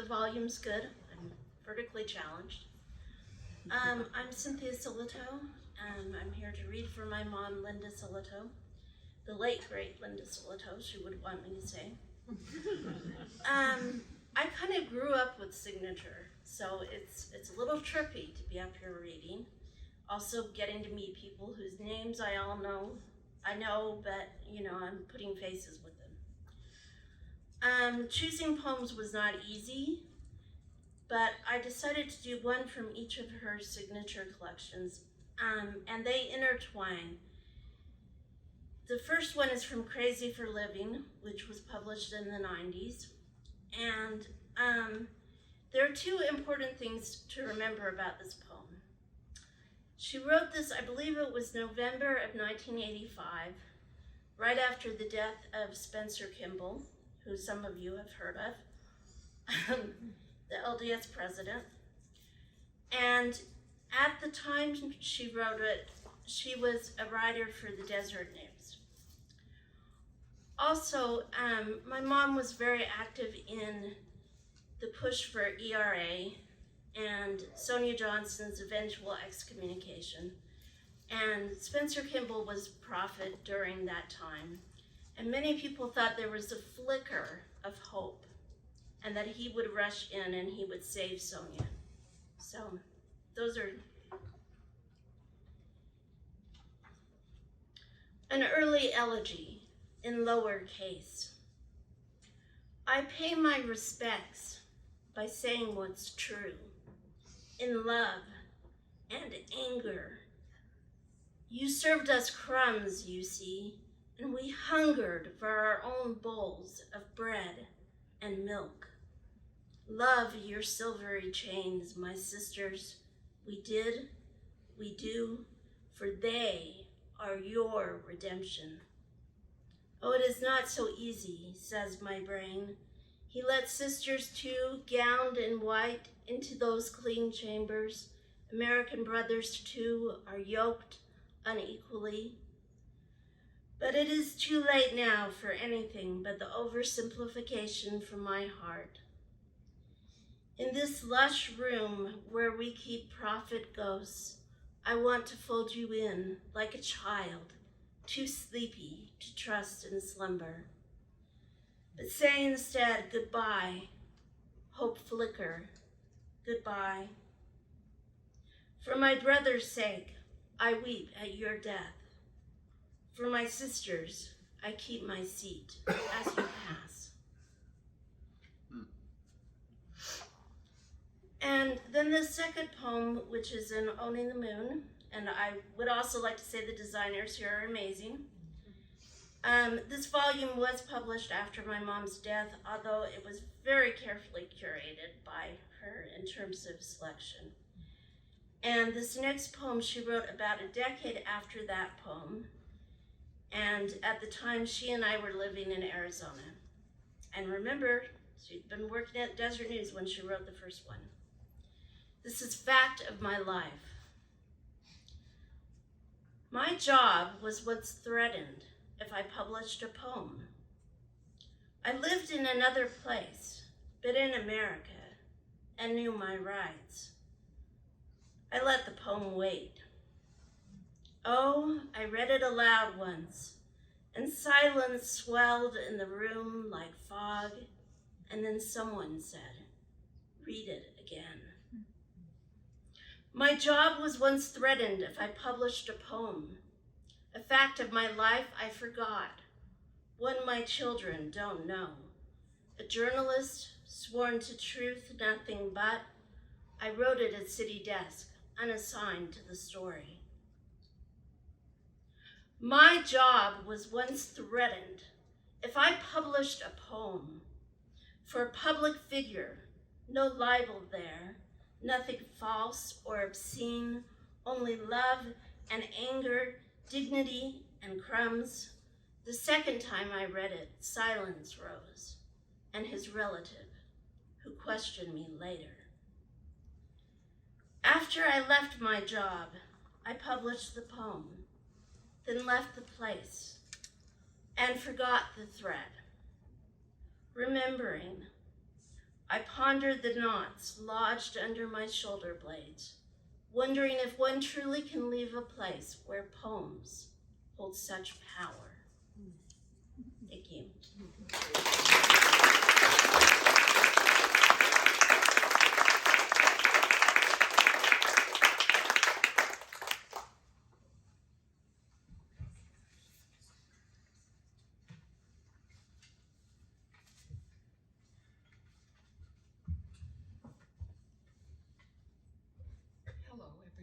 Volume's good. I'm vertically challenged. I'm Cynthia Sillitoe, and I'm here to read for my mom, Linda Sillitoe, the late great Linda Sillitoe, she would want me to say. I kind of grew up with signature, so it's a little trippy to be up here reading. Also getting to meet people whose names I know, but I'm putting faces with them. Choosing poems was not easy, but I decided to do one from each of her signature collections, and they intertwine. The first one is from Crazy for Living, which was published in the 90s, and there are 2 important things to remember about this poem. She wrote this, I believe it was November of 1985, right after the death of Spencer Kimball, who some of you have heard of, the LDS president. And at the time she wrote it, she was a writer for the Desert News. Also, my mom was very active in the push for ERA and Sonia Johnson's eventual excommunication. And Spencer Kimball was prophet during that time. And many people thought there was a flicker of hope and that he would rush in and he would save Sonia. So those are an early elegy in lowercase. I pay my respects by saying what's true. In love and anger. You served us crumbs, you see, and we hungered for our own bowls of bread and milk. Love your silvery chains, my sisters. We did, we do, for they are your redemption. Oh, it is not so easy, says my brain. He lets sisters too, gowned in white, into those clean chambers. American brothers too are yoked unequally. But it is too late now for anything but the oversimplification from my heart. In this lush room where we keep prophet ghosts, I want to fold you in like a child, too sleepy to trust in slumber. But say instead goodbye, hope flicker, goodbye. For my brother's sake, I weep at your death. For my sisters, I keep my seat as you pass. And then the second poem, which is in Owning the Moon, and I would also like to say the designers here are amazing. This volume was published after my mom's death, although it was very carefully curated by her in terms of selection. And this next poem she wrote about a decade after that poem. And at the time, she and I were living in Arizona. And remember, she'd been working at Desert News when she wrote the first one. This is Fact of My Life. My job was once threatened if I published a poem. I lived in another place, but in America, and knew my rights. I let the poem wait. Oh, I read it aloud once, and silence swelled in the room like fog, and then someone said, read it again. My job was once threatened if I published a poem, a fact of my life I forgot, one my children don't know. A journalist, sworn to truth, nothing but, I wrote it at city desk, unassigned to the story. My job was once threatened if I published a poem. For a public figure, no libel there, nothing false or obscene, only love and anger, dignity and crumbs. The second time I read it, silence rose, and his relative, who questioned me later. After I left my job, I published the poem, then left the place, and forgot the thread. Remembering, I pondered the knots lodged under my shoulder blades, wondering if one truly can leave a place where poems hold such power. Thank you.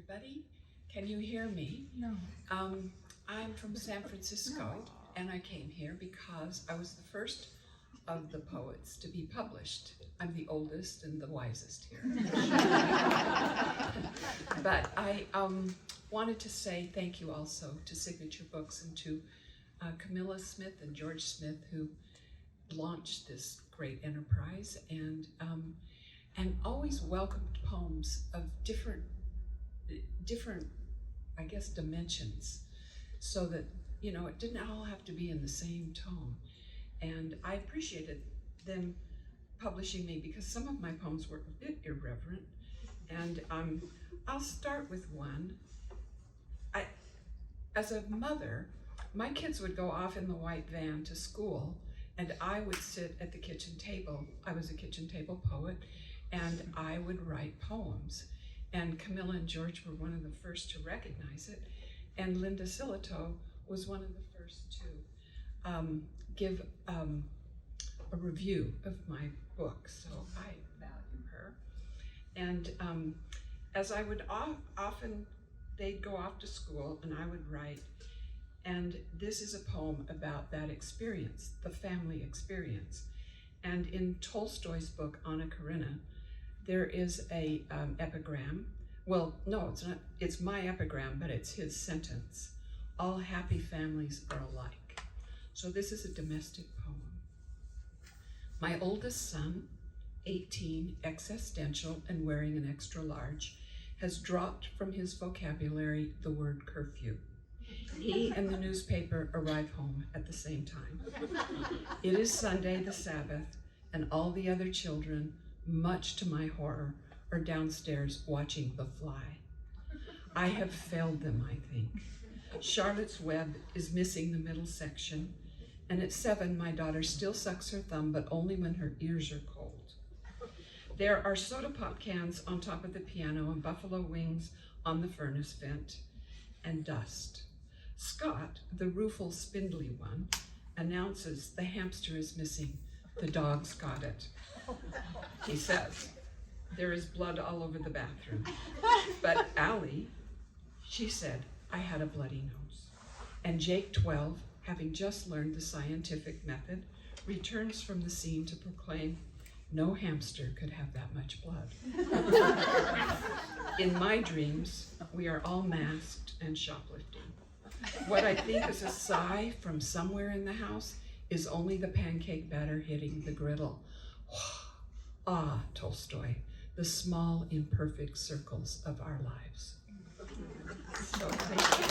Everybody, can you hear me? No. I'm from San Francisco, and I came here because I was the first of the poets to be published. I'm the oldest and the wisest here. But I wanted to say thank you also to Signature Books and to Camilla Smith and George Smith, who launched this great enterprise and always welcomed poems of different, I guess, dimensions, so that, you know, it didn't all have to be in the same tone. And I appreciated them publishing me because some of my poems were a bit irreverent. And I'll start with one. As a mother, my kids would go off in the white van to school, and I would sit at the kitchen table. I was a kitchen table poet, and I would write poems. And Camilla and George were one of the first to recognize it. And Linda Sillitoe was one of the first to give a review of my book. So I value And as I would often, they'd go off to school and I would write. And this is a poem about that experience, the family experience. And in Tolstoy's book, Anna Karenina, there is a epigram. Well, no, it's not. It's my epigram, but it's his sentence. All happy families are alike. So this is a domestic poem. My oldest son, 18, existential and wearing an extra large, has dropped from his vocabulary the word curfew. He and the newspaper arrive home at the same time. It is Sunday, the Sabbath, and all the other children, much to my horror, are downstairs watching The Fly. I have failed them, I think. Charlotte's Web is missing the middle section, and at 7, my daughter still sucks her thumb, but only when her ears are cold. There are soda pop cans on top of the piano and buffalo wings on the furnace vent, and dust. Scott, the rueful, spindly one, announces the hamster is missing. The dog's got it. He says, there is blood all over the bathroom. But Allie, she said, I had a bloody nose. And Jake, 12, having just learned the scientific method, returns from the scene to proclaim, no hamster could have that much blood. In my dreams, we are all masked and shoplifting. What I think is a sigh from somewhere in the house is only the pancake batter hitting the griddle. Ah, Tolstoy, the small imperfect circles of our lives. So thank you.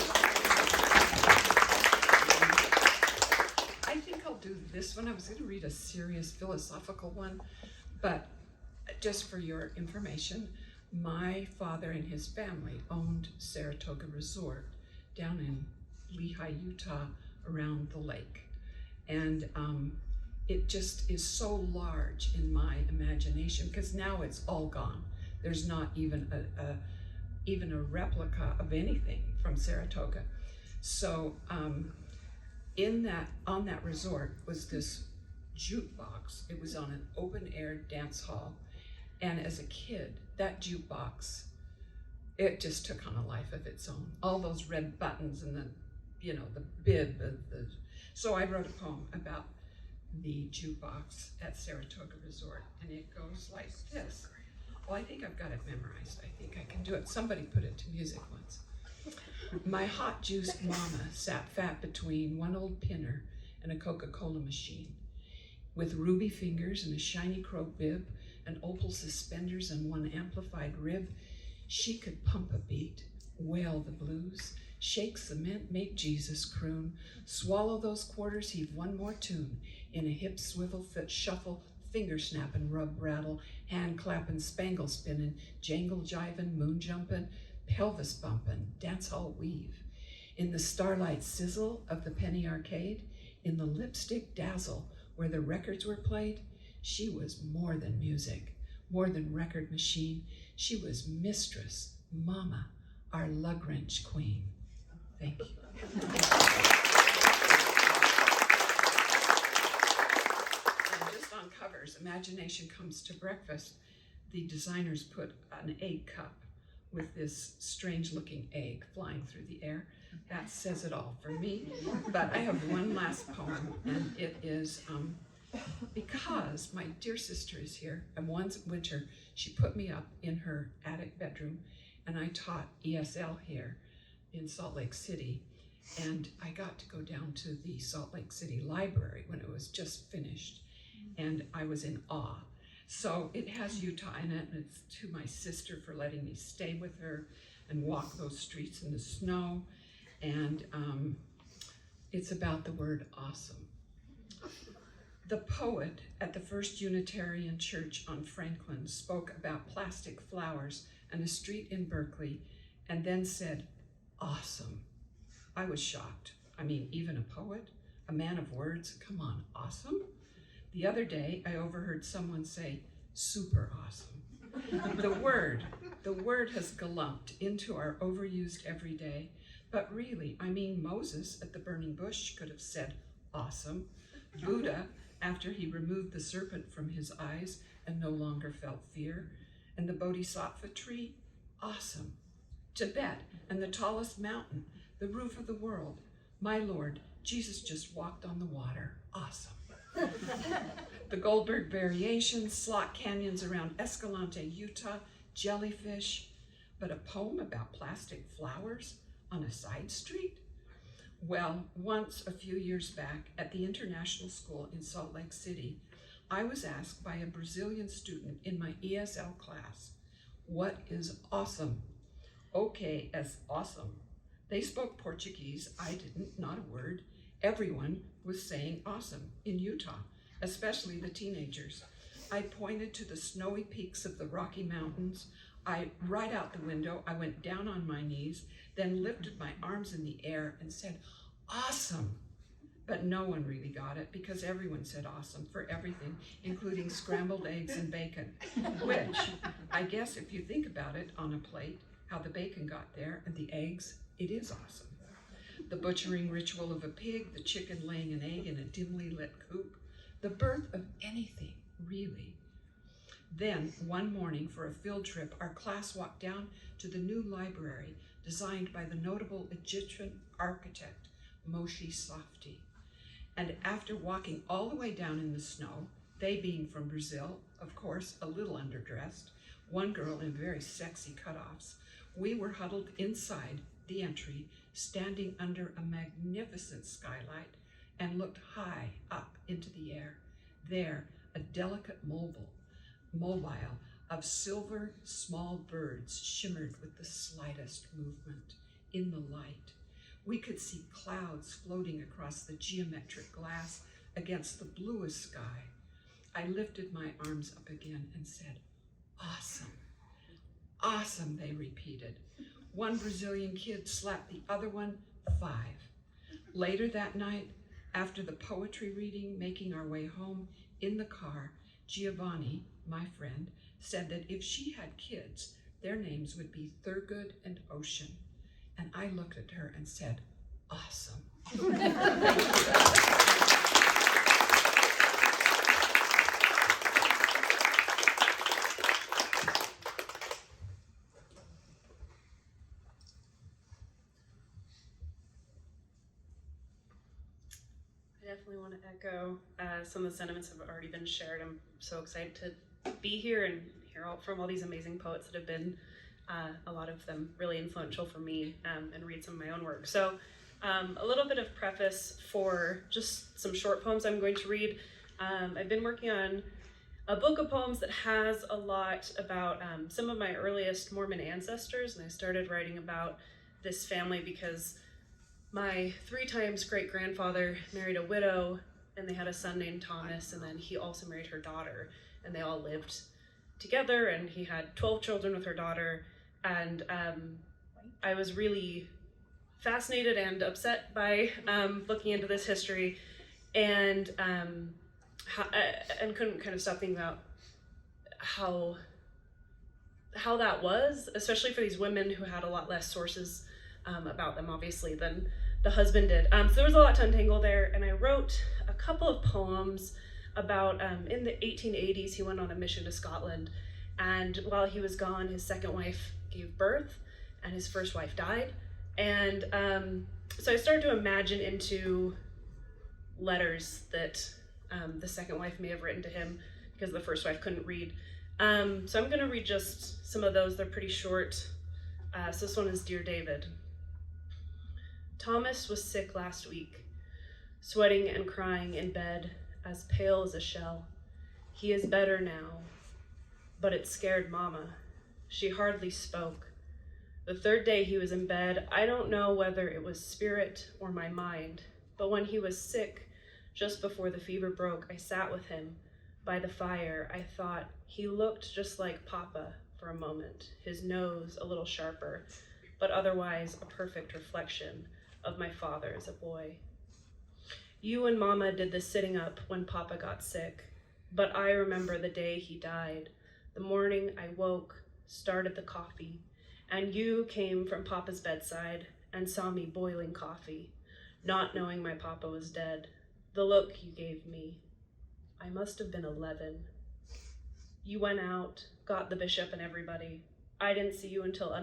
I think I'll do this one. I was going to read a serious philosophical one, but just for your information, my father and his family owned Saratoga Resort down in Lehi, Utah, around the lake. And it just is so large in my imagination, because now it's all gone. There's not even a replica of anything from Saratoga. So on that resort was this jukebox. It was on an open air dance hall. And as a kid, that jukebox, it just took on a life of its own. All those red buttons and the bib. So I wrote a poem about the jukebox at Saratoga Resort, and it goes like this. Well, I think I've got it memorized. I think I can do it. Somebody put it to music once. My hot-juiced mama sat fat between one old pinner and a Coca-Cola machine. With ruby fingers and a shiny crow bib and opal suspenders and one amplified rib, she could pump a beat, wail the blues, shake cement, make Jesus croon, swallow those quarters, heave one more tune, in a hip swivel, fit shuffle, finger snappin', rub rattle, hand clappin', spangle spinnin', jangle jivin', moon jumpin', pelvis bumpin', dance hall weave. In the starlight sizzle of the penny arcade, in the lipstick dazzle where the records were played, she was more than music, more than record machine. She was mistress, mama, our lug-wrench queen. Thank you. And just on covers, Imagination Comes to Breakfast, the designers put an egg cup with this strange-looking egg flying through the air. That says it all for me. But I have one last poem, and it is because my dear sister is here, and one winter she put me up in her attic bedroom, and I taught ESL here in Salt Lake City, and I got to go down to the Salt Lake City Library when it was just finished, and I was in awe. So it has Utah in it, and it's to my sister for letting me stay with her and walk those streets in the snow, and it's about the word awesome. The poet at the First Unitarian Church on Franklin spoke about plastic flowers and a street in Berkeley, and then said, awesome. I was shocked. I mean, even a poet, a man of words, come on, awesome? The other day, I overheard someone say, super awesome. The word has galumped into our overused everyday, but really, I mean, Moses at the burning bush could have said, awesome. Buddha, after he removed the serpent from his eyes and no longer felt fear, and the Bodhisattva tree, awesome. Tibet and the tallest mountain, the roof of the world. My Lord, Jesus just walked on the water, awesome. The Goldberg variations, slot canyons around Escalante, Utah, jellyfish, but a poem about plastic flowers on a side street? Well, once a few years back at the international school in Salt Lake City, I was asked by a Brazilian student in my ESL class, what is awesome? Okay, as awesome. They spoke Portuguese, I didn't, not a word. Everyone was saying awesome in Utah, especially the teenagers. I pointed to the snowy peaks of the Rocky Mountains. Right out the window, I went down on my knees, then lifted my arms in the air and said, awesome. But no one really got it because everyone said awesome for everything, including scrambled eggs and bacon, which I guess if you think about it on a plate, how the bacon got there and the eggs, it is awesome. The butchering ritual of a pig, the chicken laying an egg in a dimly lit coop, the birth of anything, really. Then, one morning for a field trip, our class walked down to the new library designed by the notable Egyptian architect, Moshe Safdie. And after walking all the way down in the snow, they being from Brazil, of course, a little underdressed, one girl in very sexy cutoffs, we were huddled inside the entry, standing under a magnificent skylight, and looked high up into the air. There, a delicate mobile of silver small birds shimmered with the slightest movement in the light. We could see clouds floating across the geometric glass against the bluest sky. I lifted my arms up again and said, awesome. Awesome, they repeated. One Brazilian kid slapped the other one 5. Later that night, after the poetry reading, making our way home in the car, Giovanni, my friend, said that if she had kids, their names would be Thurgood and Ocean. And I looked at her and said, awesome. I definitely want to echo some of the sentiments have already been shared. I'm so excited to be here and hear from all these amazing poets that have been, a lot of them really influential for me, and read some of my own work. So a little bit of preface for just some short poems I'm going to read. I've been working on a book of poems that has a lot about some of my earliest Mormon ancestors, and I started writing about this family because my 3 times great-grandfather married a widow, and they had a son named Thomas, and then he also married her daughter, and they all lived together, and he had 12 children with her daughter, and I was really fascinated and upset by looking into this history, and couldn't kind of stop thinking about how that was, especially for these women who had a lot less sources about them, obviously, than the husband did. So there was a lot to untangle there, and I wrote a couple of poems about, in the 1880s, he went on a mission to Scotland, and while he was gone, his second wife gave birth, and his first wife died, and so I started to imagine into letters that the second wife may have written to him because the first wife couldn't read. So I'm going to read just some of those. They're pretty short. So this one is Dear David. Thomas was sick last week, sweating and crying in bed, as pale as a shell. He is better now, but it scared Mama. She hardly spoke. The 3rd day he was in bed, I don't know whether it was spirit or my mind, but when he was sick, just before the fever broke, I sat with him by the fire. I thought he looked just like Papa for a moment, his nose a little sharper, but otherwise a perfect reflection of my father as a boy. You and Mama did the sitting up when Papa got sick, but I remember the day he died, the morning I woke, started the coffee, and you came from Papa's bedside and saw me boiling coffee, not knowing my Papa was dead. The look you gave me. I must have been 11. You went out, got the bishop and everybody. I didn't see you until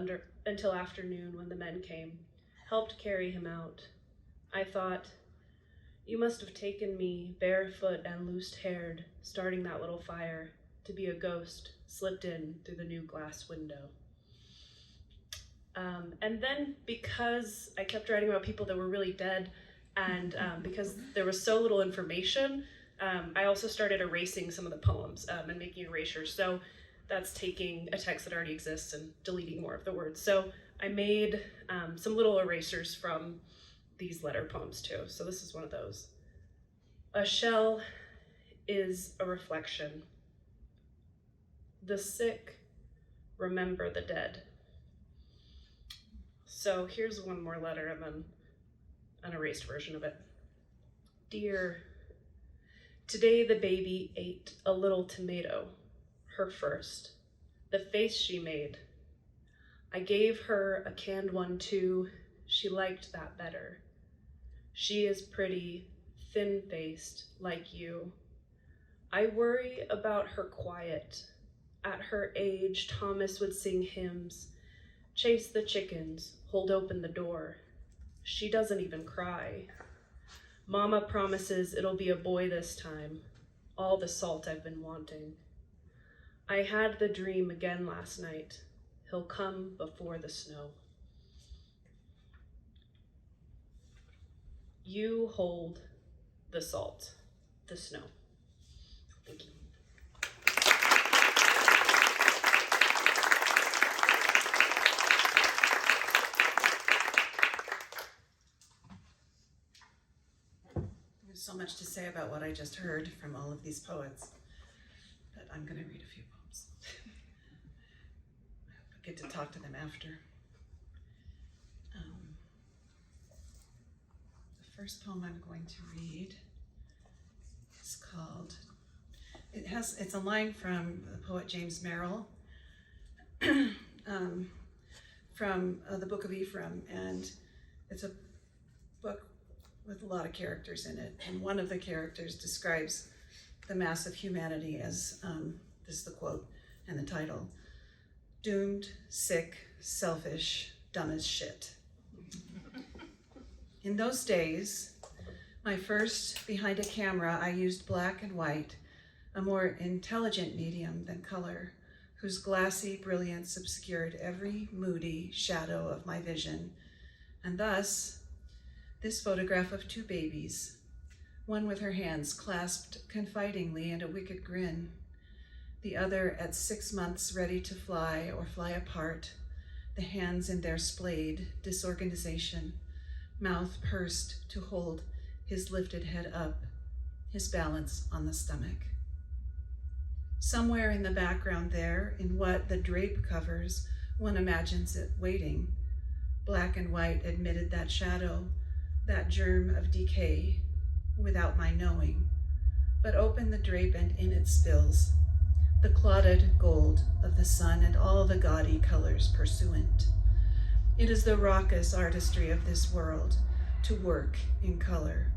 afternoon when the men came, helped carry him out. I thought, you must have taken me barefoot and loose-haired, starting that little fire, to be a ghost slipped in through the new glass window. And then because I kept writing about people that were really dead, and because there was so little information, I also started erasing some of the poems and making erasures. So that's taking a text that already exists and deleting more of the words. So I made some little erasers from these letter poems too. So this is one of those. A shell is a reflection. The sick remember the dead. So here's one more letter and then an erased version of it. Dear, today the baby ate a little tomato, her first, the face she made. I gave her a canned one too. She liked that better. She is pretty, thin-faced, like you. I worry about her quiet. At her age, Thomas would sing hymns, chase the chickens, hold open the door. She doesn't even cry. Mama promises it'll be a boy this time, all the salt I've been wanting. I had the dream again last night. He'll come before the snow. You hold the salt, the snow. Thank you. There's so much to say about what I just heard from all of these poets, but I'm going to read a few poems. I'll get to talk to them after. The first poem I'm going to read is called, it's a line from the poet James Merrill from the Book of Ephraim, and it's a book with a lot of characters in it, and one of the characters describes the mass of humanity as, this is the quote and the title, doomed, sick, selfish, dumb as shit. In those days, my first behind a camera, I used black and white, a more intelligent medium than color, whose glassy brilliance obscured every moody shadow of my vision, and thus, this photograph of two babies, one with her hands clasped confidingly and a wicked grin, the other at 6 months ready to fly or fly apart, the hands in their splayed disorganization, mouth pursed to hold his lifted head up, his balance on the stomach. Somewhere in the background there, in what the drape covers, one imagines it waiting. Black and white admitted that shadow, that germ of decay, without my knowing, but open the drape and in it spills the clotted gold of the sun and all the gaudy colors pursuant. It is the raucous artistry of this world to work in color,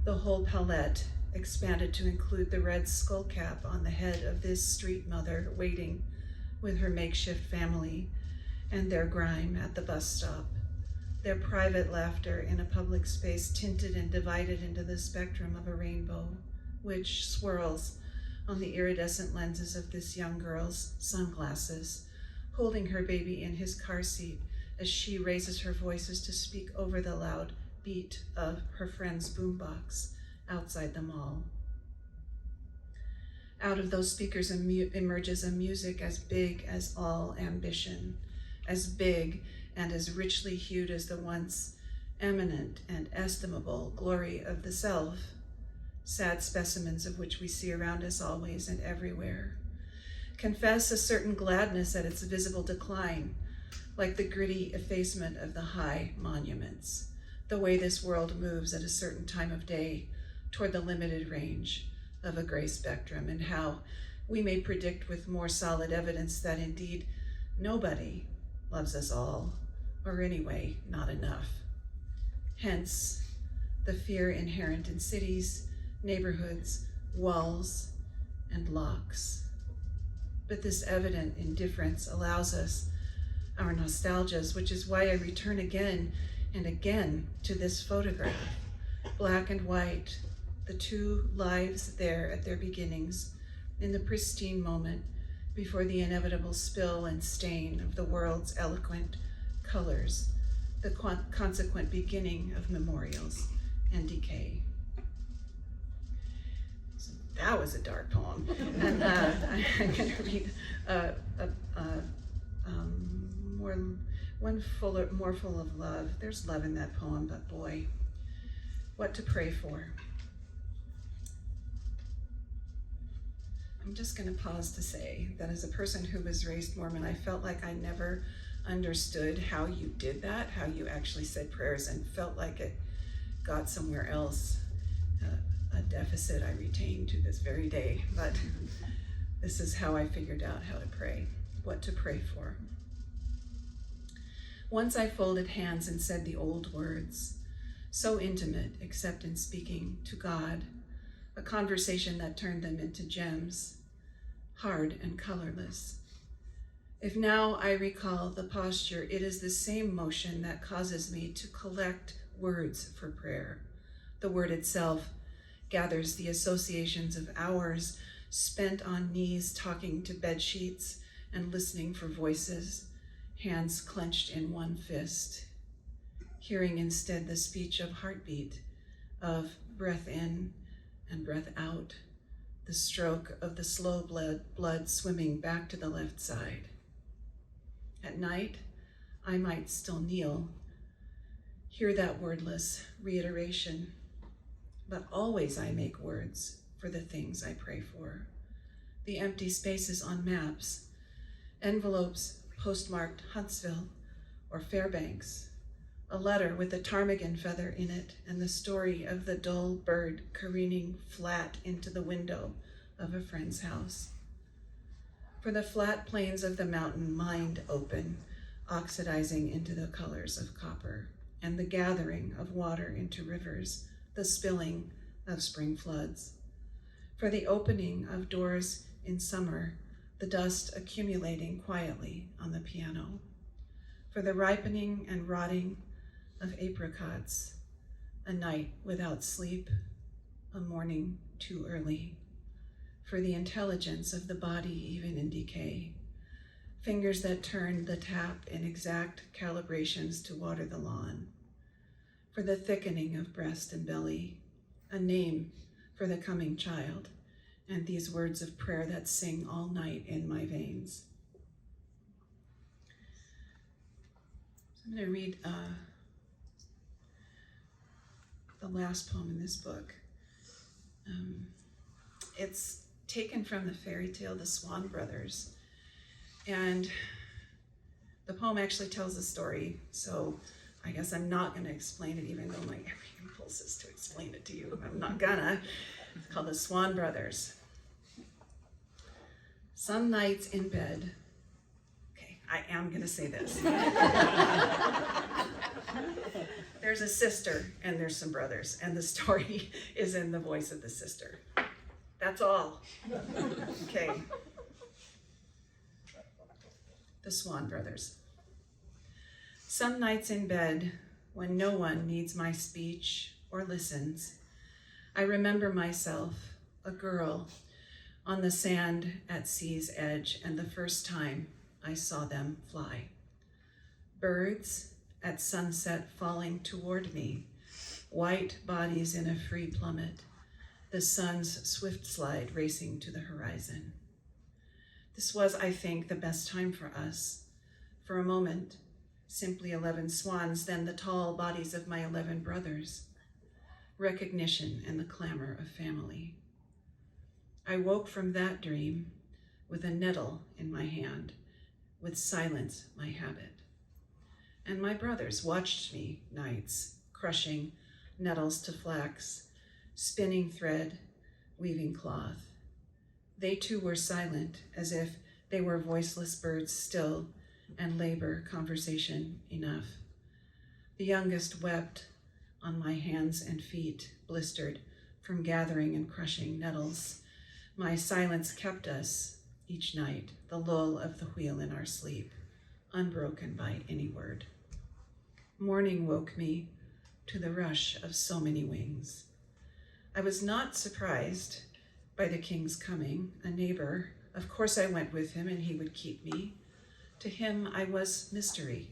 the whole palette expanded to include the red skull cap on the head of this street mother waiting with her makeshift family and their grime at the bus stop. Their private laughter in a public space tinted and divided into the spectrum of a rainbow, which swirls on the iridescent lenses of this young girl's sunglasses, holding her baby in his car seat as she raises her voices to speak over the loud beat of her friend's boombox outside the mall. Out of those speakers emerges a music as big as all ambition, as big and as richly hued as the once eminent and estimable glory of the self, sad specimens of which we see around us always and everywhere. Confess a certain gladness at its visible decline, like the gritty effacement of the high monuments, the way this world moves at a certain time of day toward the limited range of a gray spectrum, and how we may predict with more solid evidence that indeed nobody loves us all, or anyway, not enough. Hence, the fear inherent in cities, neighborhoods, walls, and locks. but this evident indifference allows us our nostalgias, which is why I return again and again to this photograph. Black and white, the two lives there at their beginnings, in the pristine moment before the inevitable spill and stain of the world's eloquent colors, the consequent beginning of memorials and decay. So that was a dark poem. And I'm going to read more full of love. There's love in that poem, but boy, what to pray for. I'm just going to pause to say that as a person who was raised Mormon, I felt like I never understood how you did that, how you actually said prayers, and felt like it got somewhere else, a deficit I retain to this very day. But this is how I figured out how to pray, what to pray for. Once I folded hands and said the old words, so intimate except in speaking to God, a conversation that turned them into gems, hard and colorless. If now I recall the posture, it is the same motion that causes me to collect words for prayer. The word itself gathers the associations of hours spent on knees talking to bed sheets and listening for voices, hands clenched in one fist, hearing instead the speech of heartbeat, of breath in and breath out, the stroke of the slow blood swimming back to the left side. At night, I might still kneel, hear that wordless reiteration, but always I make words for the things I pray for. The empty spaces on maps, envelopes postmarked Huntsville or Fairbanks, a letter with a ptarmigan feather in it and the story of the dull bird careening flat into the window of a friend's house. For the flat plains of the mountain, mind open, oxidizing into the colors of copper, and the gathering of water into rivers, the spilling of spring floods. For the opening of doors in summer, the dust accumulating quietly on the piano. For the ripening and rotting of apricots, a night without sleep, a morning too early. For the intelligence of the body even in decay, fingers that turn the tap in exact calibrations to water the lawn. For the thickening of breast and belly, a name for the coming child, and these words of prayer that sing all night in my veins. So I'm going to read the last poem in this book. It's taken from the fairy tale The Swan Brothers, and the poem actually tells a story, so I guess I'm not going to explain it, even though my every impulse is to explain it to you. I'm not gonna. It's called The Swan Brothers. Some nights in bed, okay, I am going to say this. There's a sister and there's some brothers, and the story is in the voice of the sister. That's all. Okay. The Swan Brothers. Some nights in bed, when no one needs my speech or listens, I remember myself, a girl, on the sand at sea's edge, and the first time I saw them fly. Birds at sunset falling toward me, white bodies in a free plummet, the sun's swift slide racing to the horizon. This was, I think, the best time for us. For a moment, simply 11 swans, then the tall bodies of my 11 brothers. Recognition and the clamor of family. I woke from that dream with a nettle in my hand, with silence my habit. And my brothers watched me nights, crushing nettles to flax, spinning thread, weaving cloth. They too were silent, as if they were voiceless birds still, and labor conversation enough. The youngest wept on my hands and feet, blistered from gathering and crushing nettles. My silence kept us, each night, the lull of the wheel in our sleep, unbroken by any word. Morning woke me to the rush of so many wings. I was not surprised by the king's coming, a neighbor. Of course I went with him and he would keep me. To him I was mystery,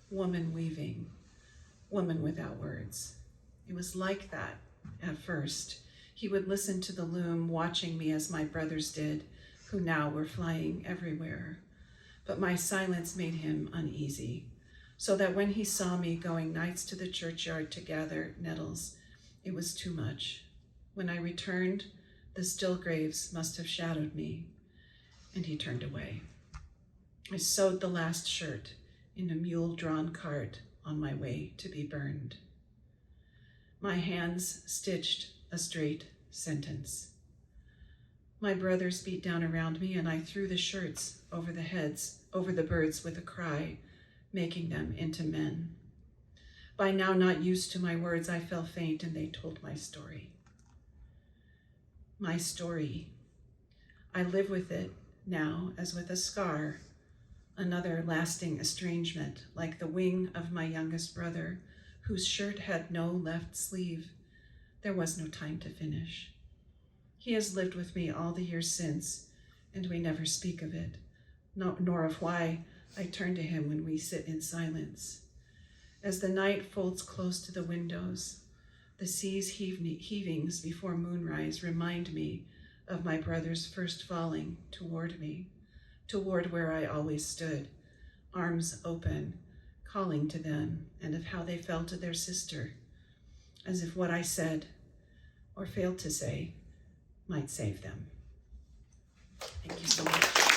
woman weaving, woman without words. It was like that at first. He would listen to the loom, watching me as my brothers did, who now were flying everywhere. But my silence made him uneasy, so that when he saw me going nights to the churchyard to gather nettles, it was too much. When I returned, the still graves must have shadowed me, and he turned away. I sewed the last shirt in a mule-drawn cart on my way to be burned. My hands stitched a straight sentence. My brothers beat down around me, and I threw the shirts over the birds with a cry, making them into men. By now not used to my words, I fell faint, and they told my story. My story. I live with it now as with a scar, another lasting estrangement, like the wing of my youngest brother, whose shirt had no left sleeve. There was no time to finish. He has lived with me all the years since, and we never speak of it, nor of why I turn to him when we sit in silence. As the night folds close to the windows, the sea's heavings before moonrise remind me of my brother's first falling toward me, toward where I always stood, arms open, calling to them, and of how they fell to their sister, as if what I said, or failed to say, might save them. Thank you so much.